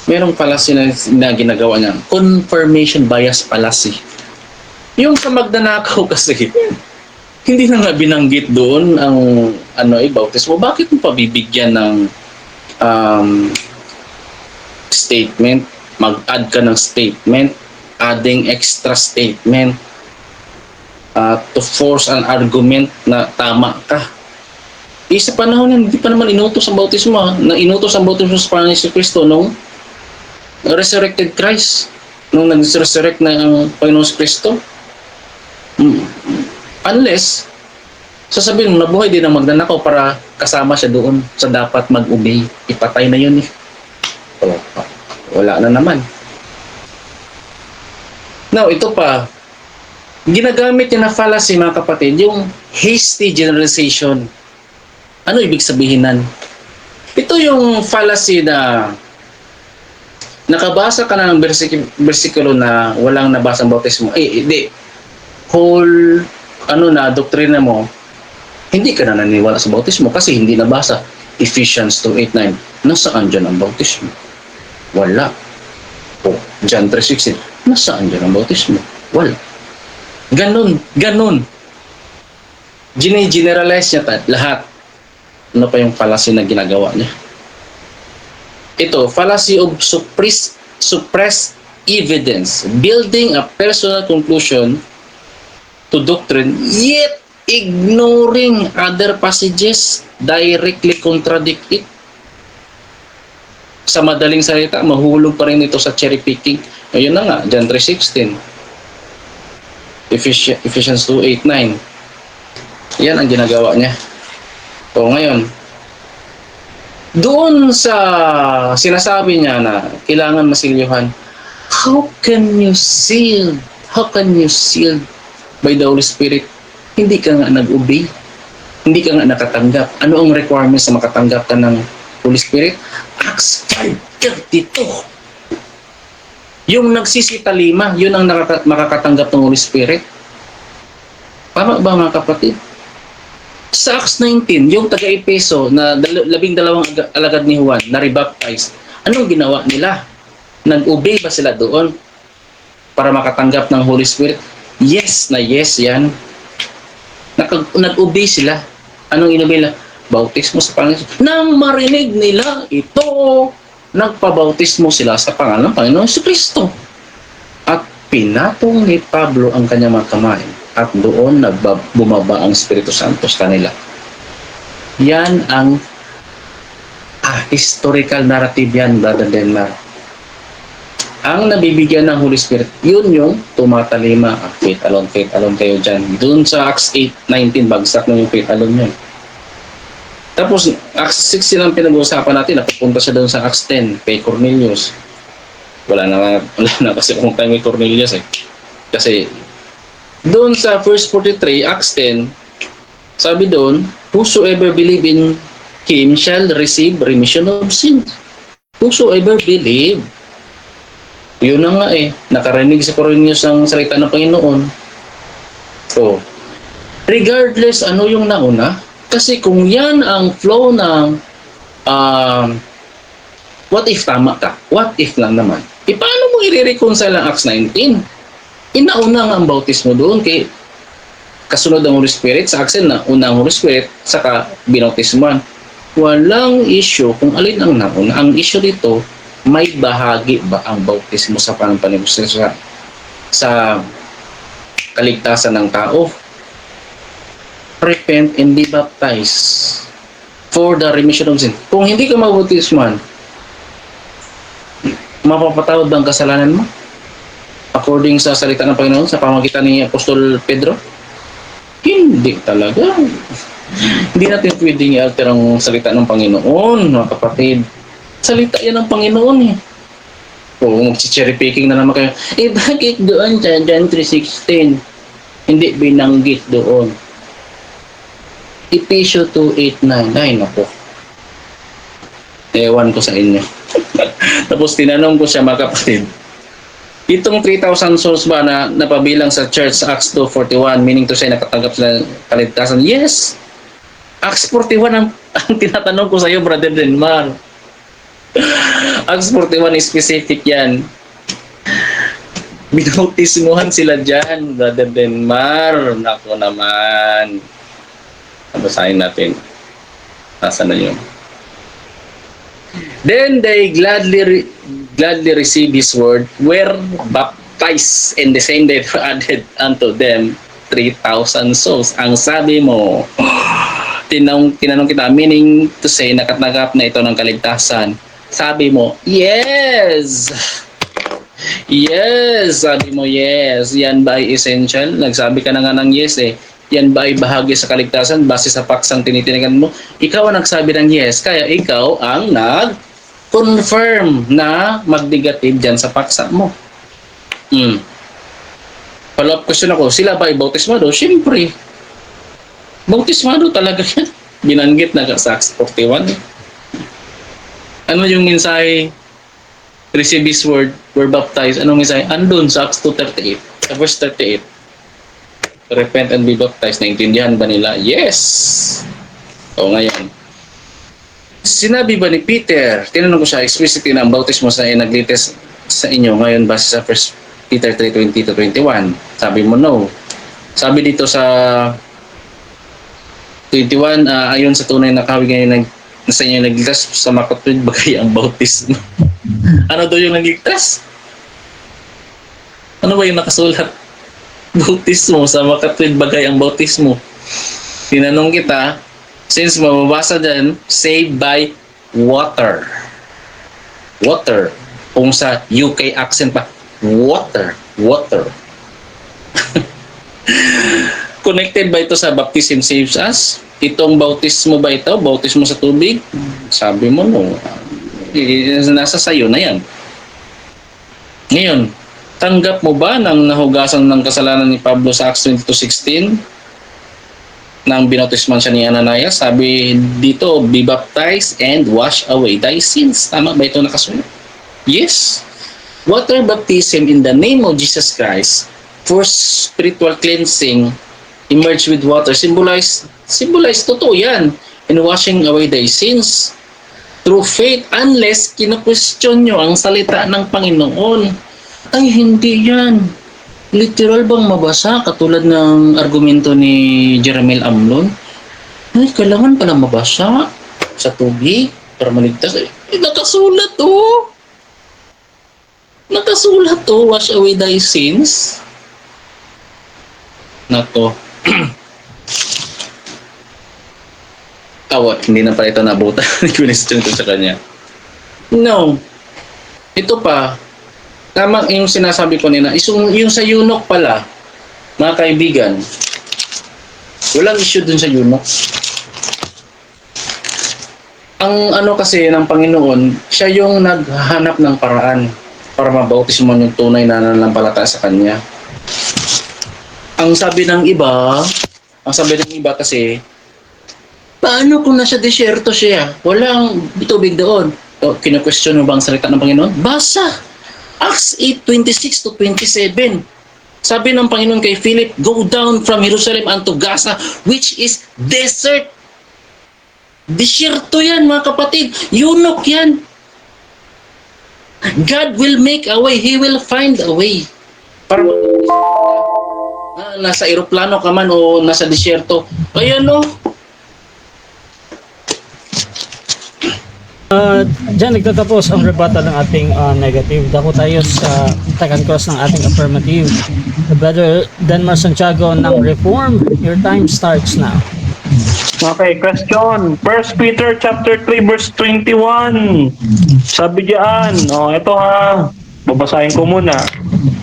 merong fallacy na ginagawa niya. Confirmation bias fallacy. Yung sa magnanakaw kasi, hindi na nga binanggit doon ang bautismo. Bakit mo pabibigyan ng statement? Mag-add ka ng statement, adding extra statement to force an argument na tama ka. Sa panahon yan, hindi pa naman inutos ang bautismo. Na inutos ang bautismo sa pangalan ni Kristo nung resurrected Christ. Nung nag-resurrect na ang Panginoon Kristo. Unless, sasabihin mo, nabuhay din ang magnanakaw para kasama siya doon sa dapat mag-obey. Ipatay na yun eh. Wala na naman. Now, ito pa. Ginagamit niya na fallacy, mga kapatid, yung hasty generalization. Ano ibig sabihin nan? Ito yung fallacy na nakabasa ka na ng bersikulo na walang nabasang bautismo. Hindi. Whole doktrina mo, hindi ka na naniniwala sa bautismo kasi hindi nabasa. Ephesians 2:8-9. Nasaan dyan ang bautismo? Wala. O, John 3:16. Nasaan dyan ang bautismo? Wala. Ganon. Generalize niya lahat. Ano pa yung fallacy na ginagawa niya? Ito, fallacy of suppressed evidence. Building a personal conclusion to doctrine, yet ignoring other passages directly contradict it. Sa madaling salita, mahulog pa rin ito sa cherry picking. Ayun na nga, John 3:16. Ephesians 2:8-9. Yan ang ginagawa niya. O ngayon, doon sa sinasabi niya na kailangan masilyuhan, how can you seal by the Holy Spirit? Hindi ka nga nag-obey. Hindi ka nga nakatanggap. Ano ang requirements na makatanggap ka ng Holy Spirit? Acts 5:32. Yung nagsisitalima, yun ang makakatanggap ng Holy Spirit. Tama ba mga kapatid? Sa Acts 19, yung taga-Epeso na 12 alagad ni Juan na rebaptized, anong ginawa nila? Nag-obey ba sila doon para makatanggap ng Holy Spirit? Yes na yes yan. Nag-obey sila. Anong inobey nila? Bautismo sa Panginoon. Nang marinig nila ito, nagpabautismo sila sa pangalan ng Panginoon si Kristo. At pinatong ni Pablo ang kanyang mga kamay at doon bumaba ang Espiritu Santo sa kanila. Yan ang historical narrative yan, Brother Denmar. Ang nabibigyan ng Holy Spirit, yun yung tumatalima. Faith alone kayo dyan. Doon sa Acts 8:19, bagsak na yung faith alone yun. Tapos, Acts 16 ang pinag-uusapan natin, napupunta siya doon sa Acts 10, kay Cornelius. Wala na kasi kung tayo may Cornelius eh. Kasi, doon sa verse 43, Acts 10, sabi doon, whosoever believe in Him shall receive remission of sins. Whosoever believe. Yun na nga eh, nakarinig si Cornelius ang salita ng Panginoon. So, regardless ano yung nauna, Kasi kung yan ang flow ng what if tama ka? What if lang naman? Paano mo i-reconcile ang Acts 19? Inauna nga ang bautismo doon kay kasunod ng Holy Spirit. Sa Acts na una ang Holy Spirit, saka binautismuhan. Walang issue kung alin ang nauna. Ang issue dito, may bahagi ba ang bautismo sa pananampalataya sa kaligtasan ng tao? Repent and be baptized for the remission of sin. Kung hindi ka mabautismuhan, mapapatawad ba ang kasalanan mo? According sa salita ng Panginoon, sa pamagitan ni Apostol Pedro? Hindi talaga. Hindi natin pwedeng i-alter ang salita ng Panginoon, mga kapatid. Salita yan ng Panginoon eh. O mag-cherry picking na naman kayo. Bakit doon sa John 3:16? Hindi binanggit doon. Ephesians 2:8-9. Ay, naku. Ewan ko sa inyo. Tapos tinanong ko siya, mga kapatid, itong 3,000 souls ba na napabilang sa church sa Acts 2:41, meaning to say nakatanggap sila ng kaligtasan? Yes! Acts 41 ang tinatanong ko sa iyo, Brother Denmar. Acts 41 is specific yan. Binautismuhan sila dyan, Brother Denmar. Nako naman. Basahin natin. Nasaan na yun? Then they gladly received his word, were baptized, and the same day added unto them 3,000 souls. Ang sabi mo, tinanong kita, meaning to say, nakatanggap na ito ng kaligtasan. Sabi mo, yes! Yes! Sabi mo, yes. Yan ba ay essential? Nagsabi ka na nga ng yes eh. Yan ba ay bahagi sa kaligtasan base sa paksang tinitinigan mo? Ikaw ang nagsabi ng yes, kaya ikaw ang nag-confirm na mag-negative dyan sa paksa mo. Follow-up question ako, sila ba ay bautismado? Siyempre. Bautismado talaga yan. Binanggit na sa Acts 41. Ano yung mensahe? Receive his word, were baptized. Anong mensahe? Andun sa Acts 2:38. Sa verse 38. Repent and be baptized. Naintindihan ba nila? Yes! O ngayon, sinabi ba ni Peter, tinanong ko siya explicitly na ang bautismo sa naglites sa inyo ngayon base sa 1 Peter 3:20-21. Sabi mo no. Sabi dito sa 21, ayon sa tunay na kawig ngayon sa inyo nagligtas sa makatwid bagay ang bautismo. Ano daw yung nagligtas? Ano ba yung nakasulat? Bautismo, sa makatwid bagay ang bautismo. Tinanong kita, since mababasa dyan, saved by water. Water. Kung sa UK accent pa, water. Water. Connected ba ito sa baptism saves us? Itong bautismo ba ito? Bautismo sa tubig? Sabi mo no. Nasa sayo na yan. Ngayon, tanggap mo ba ng nahugasan ng kasalanan ni Pablo sa Acts 22:16? Nang binautisman siya ni Ananias, sabi dito, be baptized and wash away thy sins. Tama ba ito nakasulat? Yes. Water baptism in the name of Jesus Christ for spiritual cleansing, immerged with water, symbolize totoo yan, in washing away thy sins through faith, unless kina-question nyo ang salita ng Panginoon. Ay, hindi yan. Literal bang mabasa katulad ng argumento ni Jeremiel Amlon? Ay, kailangan pala mabasa sa tubig para maligtas. Ay, nakasulat to. Nakasulat to, wash away thy sins. Nako. Hindi na pala ito nabutan. Question ko sa kanya. No. Ito pa, tama yung sinasabi ko nila, yung sa eunuch pala, mga kaibigan, walang issue dun sa eunuch. Ang ano kasi ng Panginoon, siya yung naghahanap ng paraan para mabautismo yung tunay na nananampalataya sa Kanya. Ang sabi ng iba kasi, paano kung nasa desierto siya? Walang tubig doon. O, kinu-question mo ba ang salita ng Panginoon? Basa! Acts 8:26-27. Sabi ng Panginoon kay Philip, go down from Jerusalem unto Gaza, which is desert. Disyerto yan, mga kapatid. Eunuch yan. God will make a way. He will find a way. Para nasa eroplano ka man o nasa disyerto. Ayan o. Diyan nagtatapos ang rebuttal ng ating negative. Dako tayo sa second cross ng ating affirmative. The Brother Denmar Santiago ng Reform. Your time starts now. Okay, question. 1 Peter chapter 3 verse 21. Sabi diyan, ito ha. Babasahin ko muna.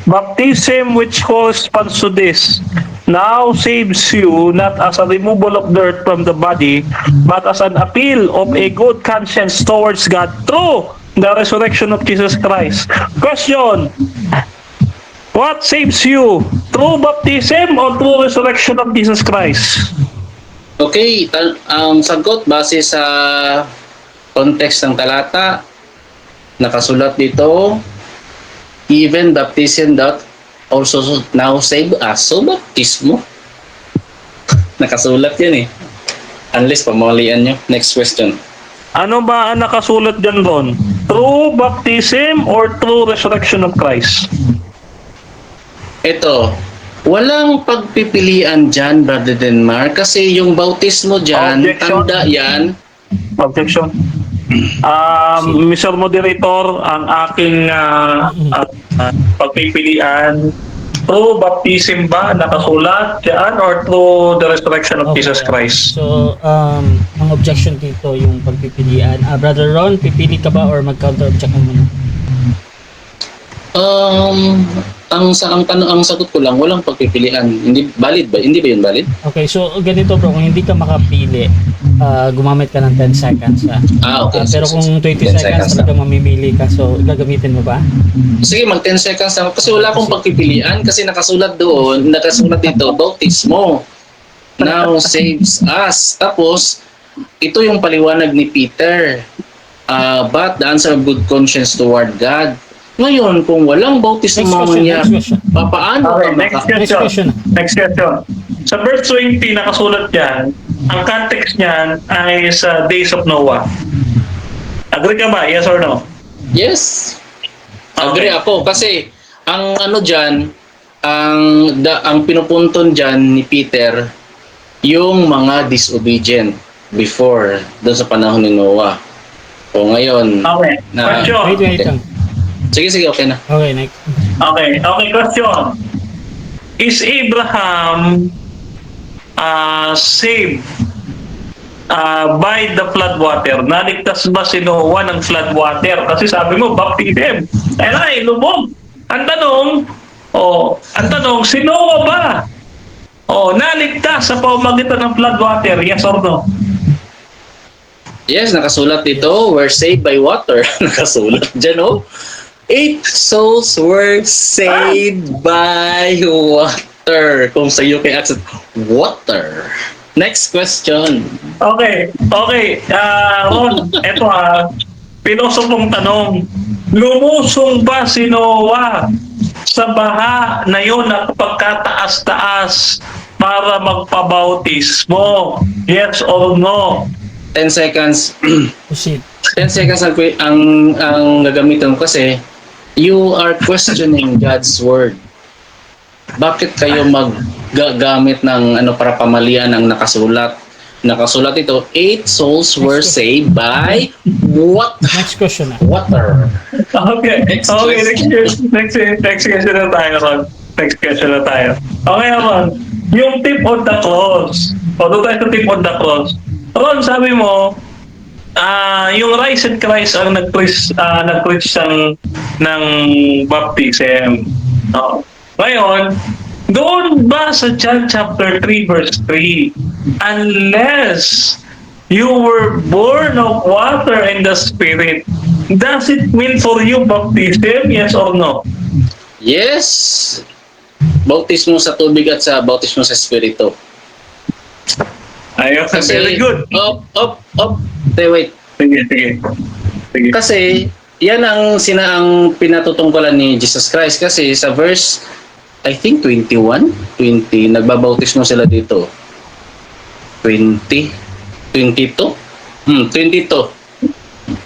Baptism which corresponds to this now saves you not as a removal of dirt from the body, but as an appeal of a good conscience towards God through the resurrection of Jesus Christ. Question. What saves you? True baptism or true resurrection of Jesus Christ? Okay, ang sagot base sa context ng talata, nakasulat dito, even baptism that also now save us. So, baptismo. Nakasulat yan eh. Unless pamalian nyo. Next question. Ano ba ang nakasulat dyan doon? True baptism or true resurrection of Christ? Ito, walang pagpipilian dyan, Brother Denmar, kasi yung bautismo dyan, Objection. tanda yan. Objection. Mr. Moderator, ang aking pagpipilian, true baptism ba nakasulat dyan or true the resurrection of Jesus Christ? So, ang objection dito yung pagpipilian. Brother Ron, pipili ka ba or mag-counter-object ka muna? Ang sagot ko lang, walang pagpipilian. Hindi valid ba? Hindi ba yun valid? Okay, so ganito bro, kung hindi ka makapili, gumamit ka ng 10 seconds. Okay. Pero kung 20 seconds talaga mamimili ka, so gagamitin mo ba? Sige, mag 10 seconds lang. Kasi wala akong pagpipilian kasi nakasulat dito, bautismo. Now saves us. Tapos, ito yung paliwanag ni Peter. But the answer of good conscience toward God. Ngayon, kung walang bautismo mamaya, papaano Okay, ka Next question. Next question. Sa verse 20 nakasulat dyan, ang context niyan ay sa days of Noah. Agree ka ba? Yes or no? Yes. Agree ako kasi ang ano diyan, ang pinupunton diyan ni Peter yung mga disobedient before doon sa panahon ni Noah. O ngayon, Okay. Question. Wait lang. sige, okay na. Okay, next. Okay, question. Is Abraham saved by the flood water? Naligtas ba si Noah ng flood water? Kasi sabi mo, baptism. Ay, lubog. Ang tanong, si Noah ba? Naligtas sa pamamagitan ng flood water? Yes or no? Yes, nakasulat dito, we're saved by water. Nakasulat dyan, oh. 8 souls were saved by water. Kung sa UK accent, water. Next question. Okay. Ron, eto pilosopong tanong. Lumusong ba si Noah sa baha na yun at pagkataas-taas para magpabautismo? Yes or no? 10 seconds. Proceed. 10 seconds ang gagamitin ko kasi you are questioning God's word. Bakit kayo maggagamit ng para pamalian ang nakasulat? Nakasulat ito, 8 souls were saved by what? Next question na. Water. Okay. Next Next question na tayo, Ron. Next question na tayo. Okay, Ron. Yung tip on the cross. Doon tayo sa tip on the cross. Ron, sabi mo, yung risen Christ ang nag-preach ng baptism. Ngayon, doon ba sa John chapter 3 verse 3, unless you were born of water and the Spirit, does it mean for you baptism? Yes or no? Yes. Bautismo sa tubig at sa bautismo sa Espiritu. Ayun, very good. Wait. Sige. Kasi yan ang pinatutungkulan ni Jesus Christ kasi sa verse I think 21, 20 nagbabautismo sila dito. 20, 22. 22.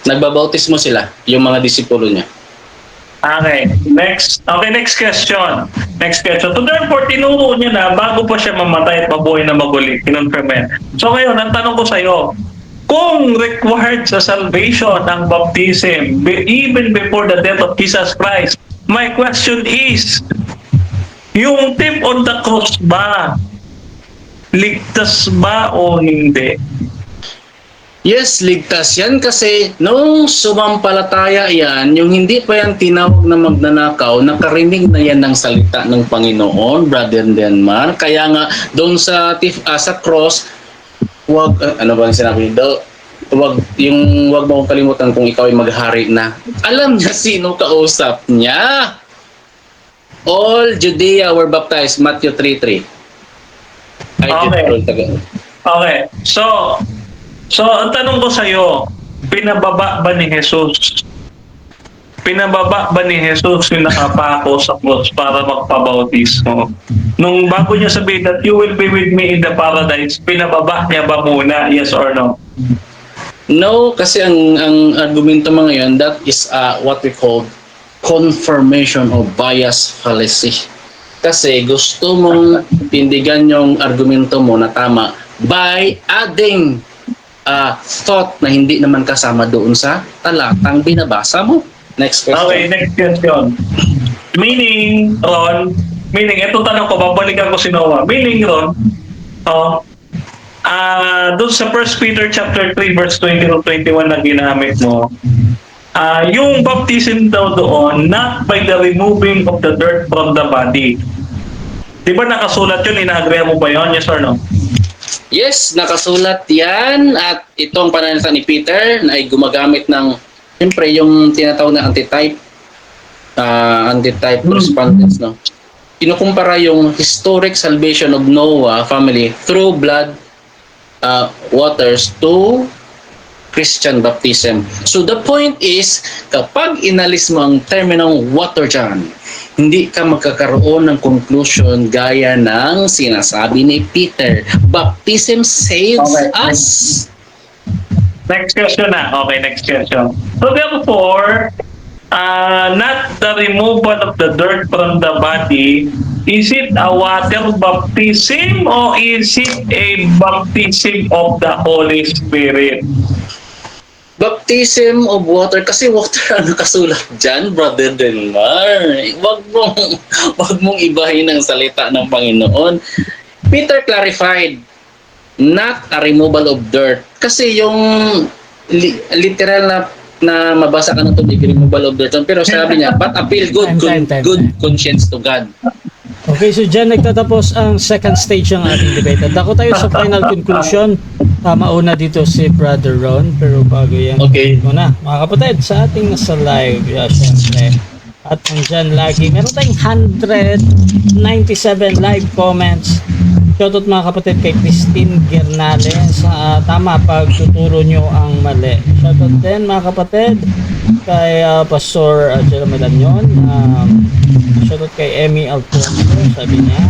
Nagbabautismo sila, yung mga disipulo niya. Okay, next question. Next question. So therefore, tinuro niya na bago pa siya mamatay at mabuhay na maguli. Kinonfirm yan. So ngayon, ang tanong ko sa iyo, kung required sa salvation ang baptism even before the death of Jesus Christ, my question is, yung thief on the cross ba, ligtas ba o hindi? Yes, ligtas yan kasi nung sumampalataya yan, yung hindi pa yan tinawag na magnanakaw, nakarinig na yan ng salita ng Panginoon, Brother Denmar. Kaya nga, doon sa cross, wag, ano ba ang sinabi daw? Wag mo kalimutan kung ikaw ay maghari na. Alam niya sino kausap niya. All Judea were baptized, Matthew 3:3. Okay. So, ang tanong ko sa iyo, pinababa ba ni Jesus? Pinababa ba ni Jesus yung nakapako sa cross para magpabautismo? Nung bago niya sabihin that you will be with me in the paradise, pinababa niya ba muna? Yes or no? No, kasi ang argumento mo ngayon, that is what we call confirmation of bias fallacy. Kasi gusto mong tindigan yung argumento mo na tama by adding thought na hindi naman kasama doon sa talatang binabasa mo. Next question. Okay, next question. Meaning, Ron, ito tanong ko, babalikan ko si Noah. Meaning, Ron, doon sa 1 Peter chapter 3 verse 20 to 21 na ginamit mo, yung baptism daw doon, not by the removing of the dirt from the body. Di ba nakasulat yun? Ina-agree mo ba yun? Yes or no? Yes, nakasulat yan at itong pananalita ni Peter na ay gumagamit ng siyempre yung tinatawag na antitype correspondence, no? Kinukumpara yung historic salvation of Noah family through blood waters to Christian baptism. So the point is, kapag inalis mo ang terminong water dyan, hindi ka magkakaroon ng conclusion gaya ng sinasabi ni Peter. Baptism saves us. Next question na. Okay, next question. So therefore, not the removal of the dirt from the body, is it a water baptism or is it a baptism of the Holy Spirit? Baptism of water, kasi water ang nakasulat dyan, Brother Denmar. Wag mong ibahin ang salita ng Panginoon. Peter clarified, not a removal of dirt. Kasi yung literal na mabasa ka ng tubig, removal of dirt. Pero sabi niya, but appeal good conscience to God. Okay, so dyan nagtatapos ang second stage ng ating debate. At ako tayo sa final conclusion. Mauna dito si Brother Ron, pero bago yan, Okay. muna, mga kapatid, sa ating nasa live, syempre, at nandyan lagi, meron tayong 197 live comments. Shoutout mga kapatid kay Christine Gernales, tama, pagtuturo nyo ang mali. Shoutout din mga kapatid kay Pastor Jerome Lanyon, shoutout kay Emmy Alfonso, sabi niya.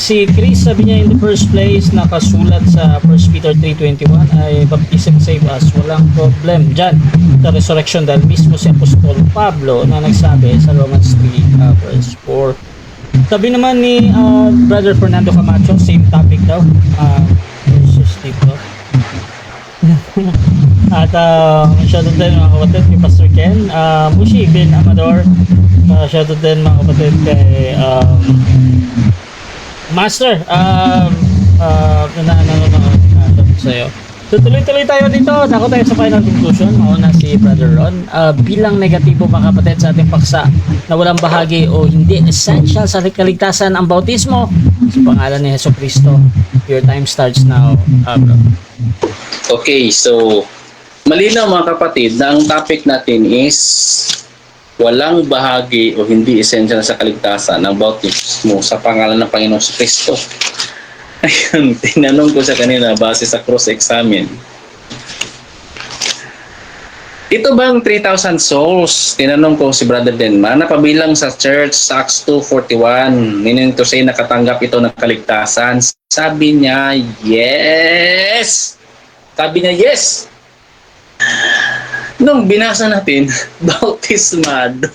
Si Chris, sabi niya, in the first place, nakasulat sa 1 Peter 3:21 ay baptism save us, walang problem dyan sa resurrection, dahil mismo si Apostol Pablo na nagsabi sa Romans 3 verse 4. Sabi naman ni Brother Fernando Camacho, same topic daw, versus dito. At shoutout din mga kapatid kay Pastor Ken, Mushi bin Amador, shoutout din mga kapatid kay Master, shoutout sa'yo. So tuloy-tuloy tayo dito. Ako tayo sa final conclusion. Mauna si Brother Ron. Bilang negatibo mga kapatid sa ating paksa na walang bahagi o hindi essential sa kaligtasan ang bautismo, sa pangalan ni Hesus Kristo. Your time starts now, bro. Okay, so malinaw mga kapatid na ang topic natin is walang bahagi o hindi essential sa kaligtasan ng bautismo sa pangalan ng Panginoong Kristo. Ayun, tinanong ko sa kanila base sa cross-examine. Ito bang 3,000 souls? Tinanong ko si Brother Denmar, napabilang sa church sa Acts 2:41. Meaning to say, nakatanggap ito ng kaligtasan. Sabi niya, yes! Sabi niya, yes! Nung binasa natin, bautismado.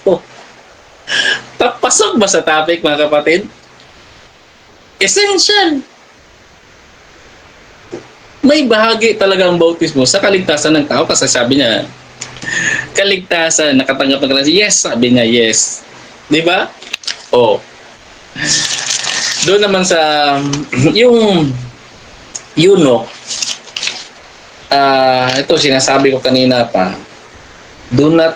Papasok ba sa topic, mga kapatid? Essential! May bahagi talaga ang bautismo sa kaligtasan ng tao kasi sabi niya, kaligtasan, nakatanggap ng kaligtasan. Yes, sabi niya, yes. Di ba? Oh. Doon naman sa yung eunuch, ito sinasabi ko kanina pa, do not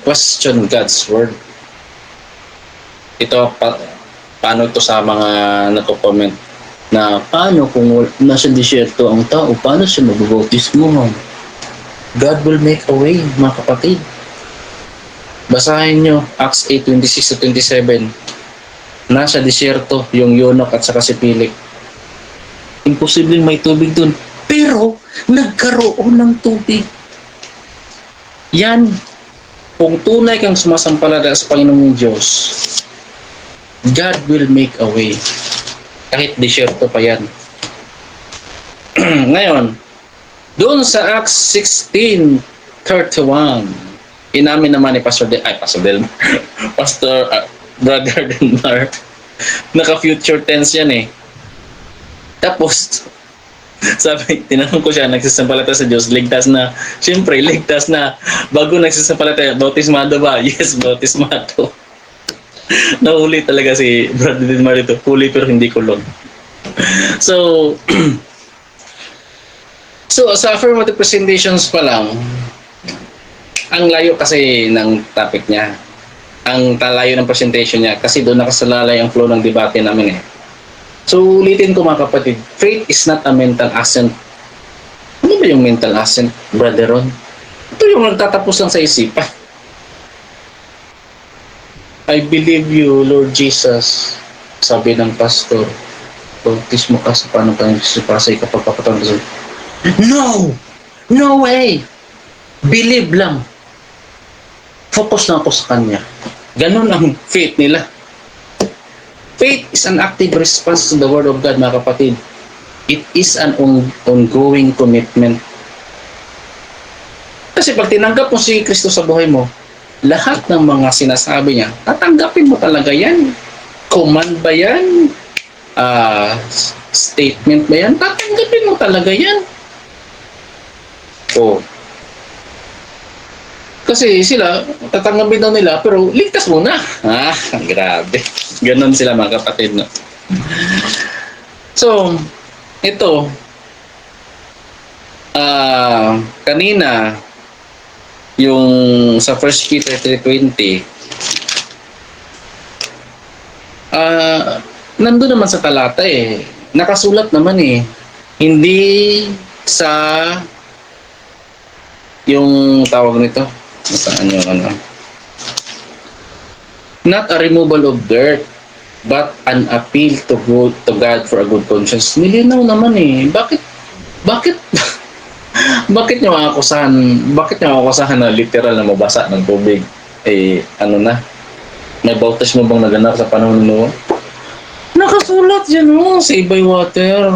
question God's word. Ito, paano ito sa mga nagko-comment na paano kung nasa disyerto ang tao, paano siya magbabautismo? God will make a way, mga kapatid. Basahin nyo, Acts 8:26-27. Nasa disyerto yung eunuch at saka si Philip. Imposibleng may tubig dun. Pero, nagkaroon ng tubig. Yan, kung tunay kang sumasampalataya sa Panginoong Diyos, God will make a way. Kahit disyerto pa yan. Ngayon, doon sa Acts 16:31, inamin naman ni Pastor Brother Delmar, naka-future tense yan eh. Tapos, sabi, tinanong ko siya, nagsisampalataya sa Diyos, ligtas na. Siyempre, ligtas na. Bago nagsisampalataya, bautismado ba? Yes, bautismado. Nahuli talaga si Brother Delmar ito. Huli pero hindi kulong. So, sa affirmative presentations pa lang, ang layo kasi ng topic niya. Ang talayo ng presentation niya kasi doon nakasalalay ang flow ng debate namin eh. So, ulitin ko mga kapatid, faith is not a mental assent. Ano ba yung mental assent, Brother Ron? Ito yung nagtatapos lang sa isipan. I believe you, Lord Jesus, sabi ng pastor. Bautismo ka sa paano ka nagsipasay kapag papatawag sa No! No way! Believe lang. Focus na ako sa Kanya. Ganon ang faith nila. Faith is an active response to the Word of God, mga kapatid. It is an ongoing commitment. Kasi pag tinanggap mo si Kristo sa buhay mo, lahat ng mga sinasabi niya, tatanggapin mo talaga yan. Command ba yan? Statement ba yan? Tatanggapin mo talaga yan. Oh. Kasi sila, tatanggapin daw nila, pero ligtas muna. Grabe. Ganon sila mga kapatid. No? So, ito, kanina, yung sa 1 Peter 3:20, nandun naman sa talata eh. Nakasulat naman eh. Hindi sa yung tawag nito. Saan yung ano? Not a removal of dirt, but an appeal to God for a good conscience. Nilinaw naman eh. Bakit niyo akusahan na literal na mabasa ng tubig? Eh, ano na? May bautismo bang naganap sa panahon mo? Nakasulat yan oh, save by water.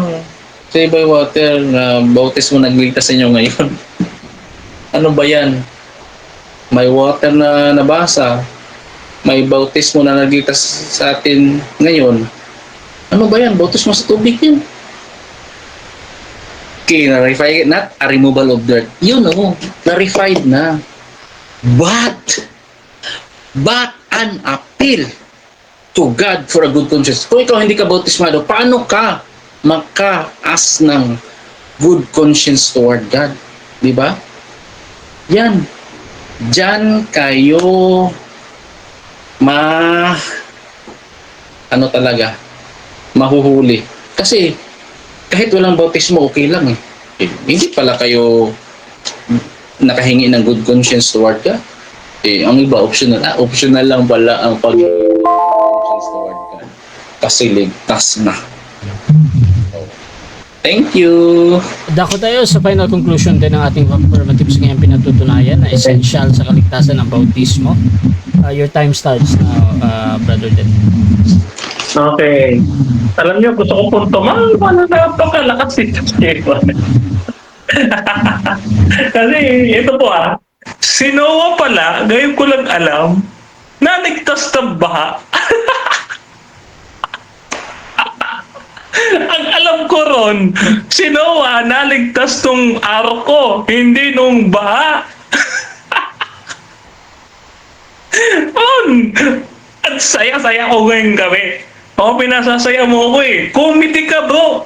Save by water na bautismo nagligtas sa inyo ngayon. Ano ba yan? May water na nabasa. May bautismo na nagligtas sa atin ngayon. Ano ba yan? Bautismo sa tubig yan. Okay, na-refine, not a removal of dirt. Yun o, na-refined na. But an appeal to God for a good conscience. Kung ikaw hindi ka bautismado, paano ka maka-as ng good conscience toward God? Diba? Yan. Diyan kayo mahuhuli. Kasi kahit walang bautismo, okay lang eh. Hindi pala kayo nakahingi ng good conscience toward God. Ang iba, optional. Optional lang pala ang pag-good conscience toward God. Kasi ligtas na. Thank you. Dako tayo sa final conclusion din ng ating affirmatives ngayong pinatutunayan na essential sa kaligtasan ng bautismo. Your time starts now, Brother Den. Okay. Alam niyo, gusto ko pong tumalma na napakalakas ito. Kasi ito po si Noah pala, ngayon ko lang alam, naligtas ng baha. Ang alam ko ron, si Noah naligtas tong arko, hindi nung baha. At saya-saya ko ngayong gabi. Pinasasaya mo ko eh. Comedy ka, bro.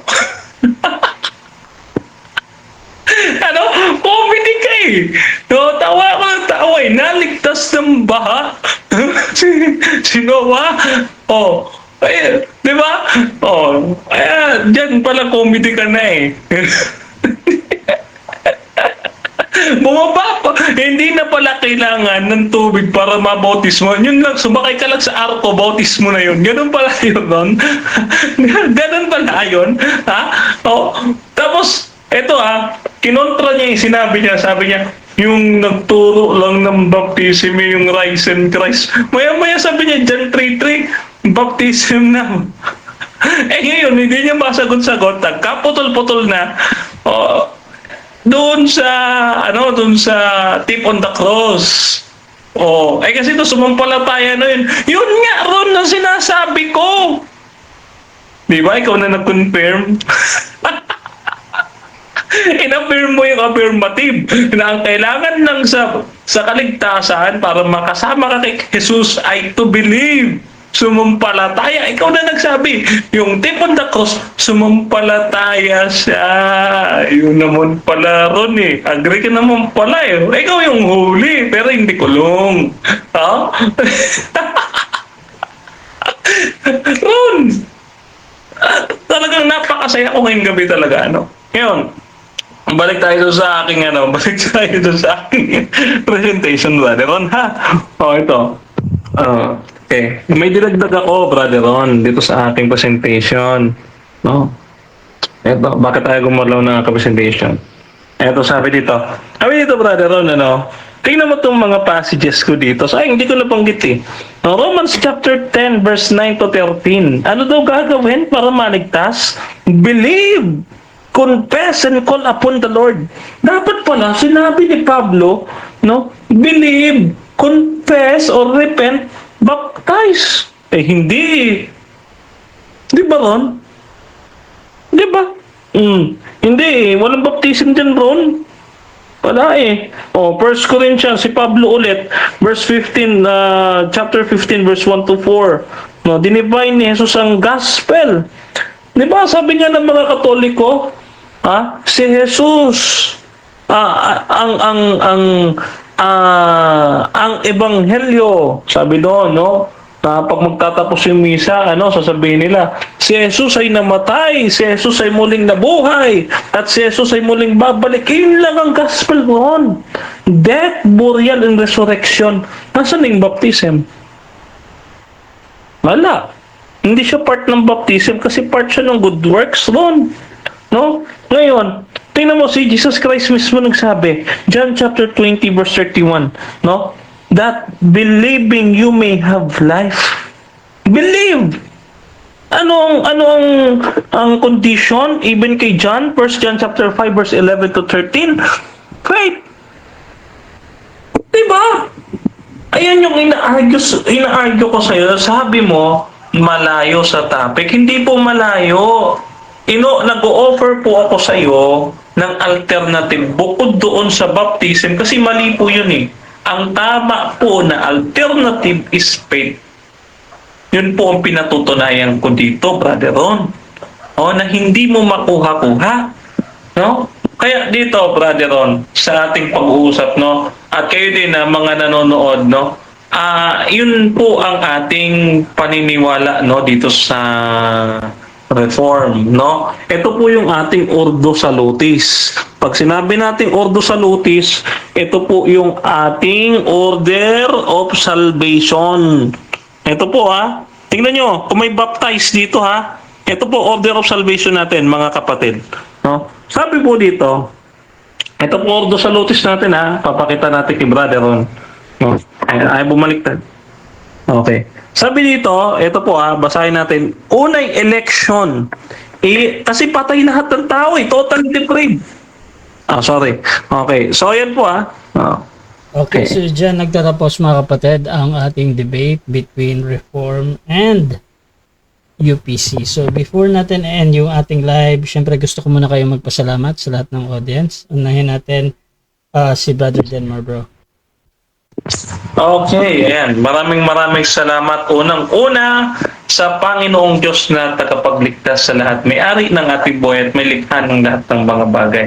Ano? Comedy ka eh. Tawa ko ng tawa eh. Naligtas ng baha. si Noah. Ay, di ba? Diyan pala comedy ka na eh. Bumaba pa. Hindi na pala kailangan ng tubig para mabautismo. Yun lang, sumakay ka lang sa arko, bautismo na yun. Ganun pala yun nun. Ganun pala yun. Tapos, eto kinontra niya yung sinabi niya. Sabi niya, yung nagturo lang ng baptism yung rise and Christ. Maya-maya sabi niya, John 3:3, baptism na. Ngayon, hindi niya masagot-sagot. Kaputol-putol na. Doon sa tip on the cross. Kasi ito sumampalataya na yun. Yun nga ron na sinasabi ko. Di ba? Ikaw na nag-confirm. In-affirm mo yung affirmative na ang kailangan lang sa kaligtasan para makasama ka kay Jesus ay to believe. Sumampalataya. Ikaw na nagsabi. Yung tip on the cross, sumampalataya siya. Yun naman pala ron eh. Agree ka naman pala eh. Ikaw yung huli, pero hindi kulong. Ron! Talagang napakasaya ko ngayong gabi talaga. Ngayon, balik tayo sa aking presentation, brother Ron, ito. Okay. May dinagdag ako, brother Ron, dito sa aking presentation. Ito, bakit tayo gumalaw ng presentation? Ito, sabi dito, brother Ron, tingnan mo itong mga passages ko dito. Hindi ko nabanggit eh. Romans chapter 10, verse 9 to 13. Ano daw gagawin para maligtas? Believe, confess, and call upon the Lord. Dapat pala, sinabi ni Pablo, believe, confess, or repent, baptize. Hindi. Di ba, Ron? Di ba? Hindi. Walang baptism dyan, Ron. Wala eh. 1 Corinthians, si Pablo ulit, verse 15, chapter 15, verse 1 to 4. Dinivine ni Jesus ang gospel. Di ba? Sabi nga ng mga Katoliko, si Jesus, ang ebanghelyo, sabi doon, pag magtatapos yung misa, sasabihin nila, si Jesus ay namatay, si Jesus ay muling nabuhay, at si Jesus ay muling babalik. Yun lang ang gospel noon. Death, burial, and resurrection. Nasaan yung baptism? Wala. Hindi siya part ng baptism kasi part siya ng good works noon. Ngayon, tingnan mo, si Jesus Christ mismo nagsabi, John chapter 20 verse 31, that believing you may have life. Believe. Ano ang condition even kay John, 1 John chapter 5 verse 11 to 13? Faith. Diba? Ayan yung ina-argue ko sa'yo. Sabi mo, malayo sa topic. Hindi po malayo. Nag-o-offer po ako sa iyo ng alternative bukod doon sa baptism kasi mali po yun eh. Ang tama po na alternative is faith. Yun po ang pinatutunayan ko dito, brother Ron. Na hindi mo makuha-kuha. Kaya dito, brother Ron, sa ating pag-uusap, at kayo din na mga nanonood, yun po ang ating paniniwala dito sa Reform, Ito po yung ating Ordo Salutis. Pag sinabi nating Ordo Salutis, ito po yung ating Order of Salvation. Ito po tingnan nyo, kung may baptize dito ito po Order of Salvation natin, mga kapatid. Sabi po dito, ito po Ordo Salutis natin papakita natin kay Brother Ron. Ay bumaliktad. Okay. Sabi dito, ito po basahin natin. Unay election. Kasi patay lahat ng tao totally depraved. Sorry. Okay. So, yan po Okay, so dyan nagtatapos mga kapatid ang ating debate between Reform and UPC. So before natin end yung ating live, syempre gusto ko muna kayo magpasalamat sa lahat ng audience. Unahin natin si Brother Denmar, bro. Okay, ayan. Maraming salamat unang-una sa Panginoong Diyos na tagapagligtas sa lahat. May-ari ng ating buhay at may likha ng lahat ng mga bagay.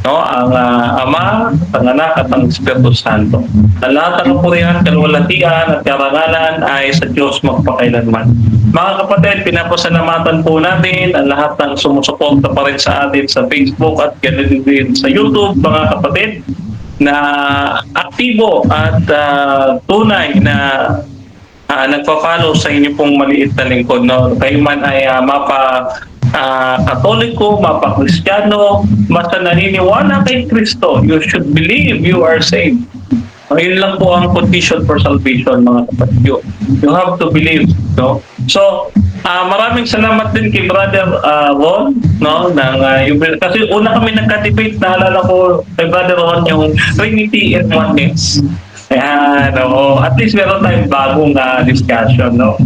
No? Ang Ama, ang Anak at ang Espiritu Santo. Ang lahat ng kapurihan, kalwalatian at karangalan ay sa Diyos magpakailanman. Mga kapatid, pinapasalamatan po natin ang lahat ng sumusuporta pa rin sa atin sa Facebook at ganun din sa YouTube, mga kapatid, na aktibo at tunay na nagpa-follow sa inyo pong maliit na lingkod. No? Kayo man ay Katoliko, mapa-Kristiyano, basta naniniwala kay Kristo, you should believe you are saved. Yun lang po ang condition for salvation, mga kapatid. You have to believe. No? So, maraming salamat din kay Brother Ron, no? Kasi una kami nagka-debate, naalala ko kay Brother Ron yung Trinity and Oneness. Ayan, at least meron tayong bagong discussion, no?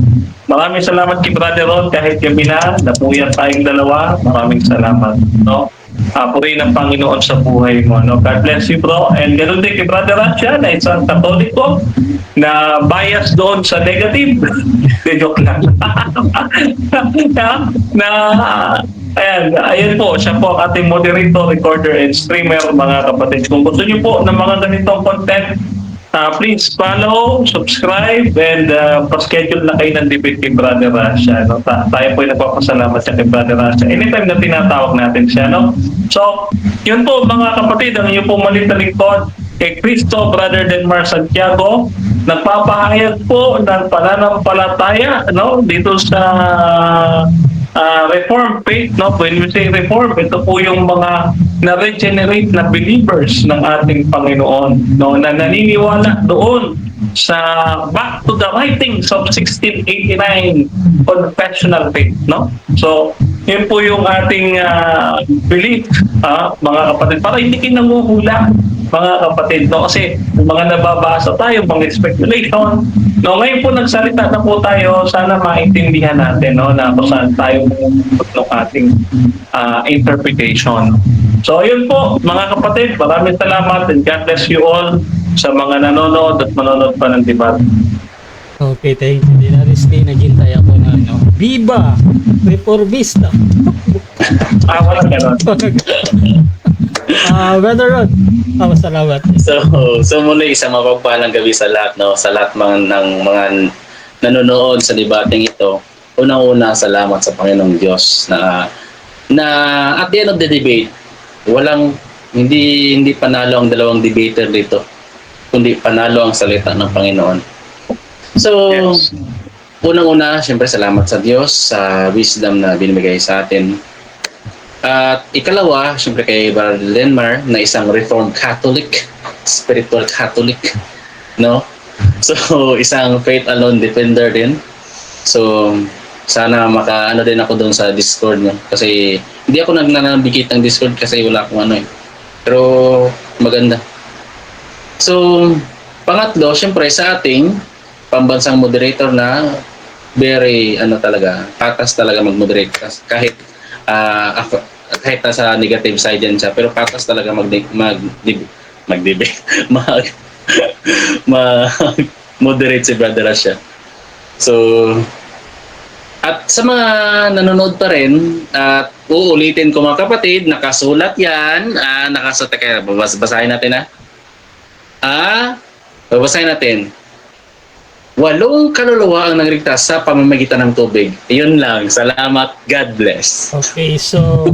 Maraming salamat kay Brother Ron, kahit gabi na, napuyan tayong dalawa. Maraming salamat, no? Puri ng Panginoon sa buhay mo, no? God bless you, bro. And ganoon din kay Brother Ratcha na isang Katoliko na bias doon sa negative. Joke lang. Ayan po, siya po ang ating moderator, recorder, and streamer, mga kapatid. Kung gusto niyo po ng mga ganitong content, please follow, subscribe, and pa-schedule na kayo ng debate kay Brother Rasha. No? Tayo po ay nagpapasalamat sa kay Brother Rasha. Anytime na tinatawag natin siya. No? So, yun po mga kapatid, ang inyo pong malit na lingkod kay Cristo, Brother Denmar Santiago, nagpapahayag po ng pananampalataya, no? Dito sa Reform faith, no? When we say Reform, ito po yung mga na-regenerate na believers ng ating Panginoon, no? Na naniniwala doon sa back to the writings of 1689 confessional faith, no? So, yun po yung ating belief, mga kapatid, para hindi kayo nanguhula, mga kapatid, no? Kasi mga nababasa tayo, mga speculation, no? Ngayon po nagsalita na po tayo, sana maintindihan natin, no? Na kung saan tayo ng ating interpretation. So, yun po, mga kapatid, maraming salamat and God bless you all sa mga nanonood at manonood pa ng debate. Okay, thank you. Honestly, naghintay ako na Viva! Reformista! Walang ganon. Brother Rod, salamat. So muli isang mapagpalang gabi sa lahat, no? Sa lahat ng mga nanonood sa debating ito. Unang-una, salamat sa Panginoong Diyos na at the end of the debate, hindi panalo ang dalawang debater dito, kundi panalo ang salita ng Panginoon. So, yes. Unang-una, siyempre salamat sa Diyos sa wisdom na binibigay sa atin. At ikalawa, siyempre kay Brother Denmar na isang Reformed Catholic, spiritual Catholic, no? So, isang faith alone defender din. So, sana makaano din ako doon sa Discord, no? Kasi hindi ako nagnanabigit ng Discord kasi wala akong pero maganda. So, pangatlo, siyempre sa ating pambansang moderator na very patas talaga mag-moderate kahit kahit nasa negative side yan siya, pero patas talaga moderate si Brother Rasha. So, at sa mga nanonood pa rin, at uulitin ko mga kapatid, nakasulat yan, kaya babasahin natin babasahin natin. 8 kaluluwa ang nagligtas sa pamamagitan ng tubig. Yun lang. Salamat. God bless. Okay, so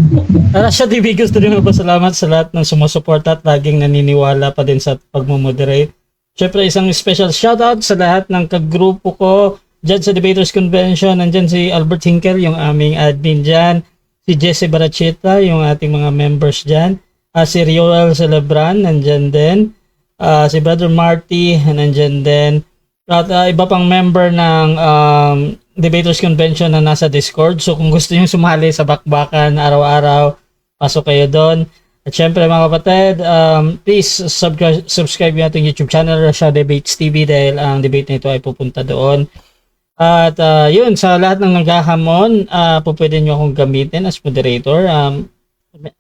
Rasha TV, gusto rin magpasalamat sa lahat ng sumusuporta at laging naniniwala pa din sa pagmumoderate. Siyempre, isang special shoutout sa lahat ng kagrupo ko dyan sa Debaters Convention. Nandyan si Albert Hinkel, yung aming admin dyan. Si Jesse Barachita, yung ating mga members dyan. Si Rioel Celebran, nandyan din. Si Brother Marty, nandyan din. At iba pang member ng Debaters Convention na nasa Discord. So kung gusto nyo sumali sa bakbakan araw-araw, pasok kayo doon. At syempre mga kapatid, please subscribe nyo ating YouTube channel, Russia Debates TV, dahil ang debate nito ay pupunta doon. At yun, sa lahat ng naghahamon, pwede nyo akong gamitin as moderator.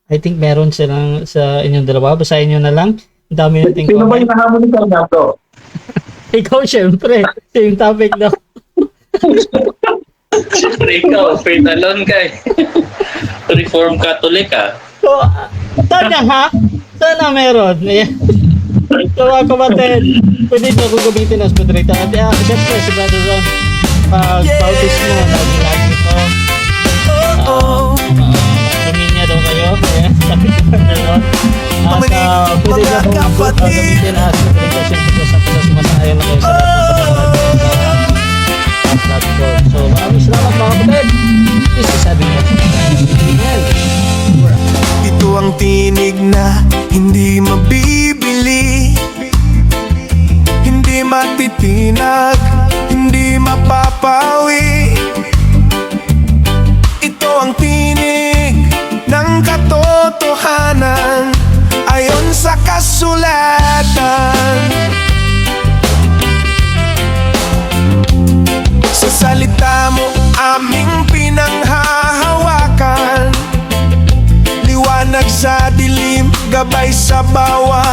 I think meron silang sa inyong dalawa. Basahin nyo na lang. Ang dami nating Sino ba comment. yung nahamon ni Fernando? Ikaw syempre, same topic na. Siyempre ikaw, faith alone ka eh. Reform Catholic ka. So, sana ha? Sana meron. Ayan. So mga kapatid, pwede nyo akong gamitin as moderator. At syempre si Brother Ron, pag-bautis mo, lagi ito. Luminya daw kayo. Ayan, sabi ni Brother Ron. At pwede nyo akong gamitin as moderator. Syempre sa sumasayaw lang kayo sa platform. So maraming salamat mga kapatid. Please sabi mo. Ito ang tinig na hindi mabibili, hindi matitinag, hindi mapapawi. Ito ang tinig ng katotohanan ayon sa kasulatan. Sa salita mo aming pinanghahawakan, liwanag sa dilim, gabay sa bawat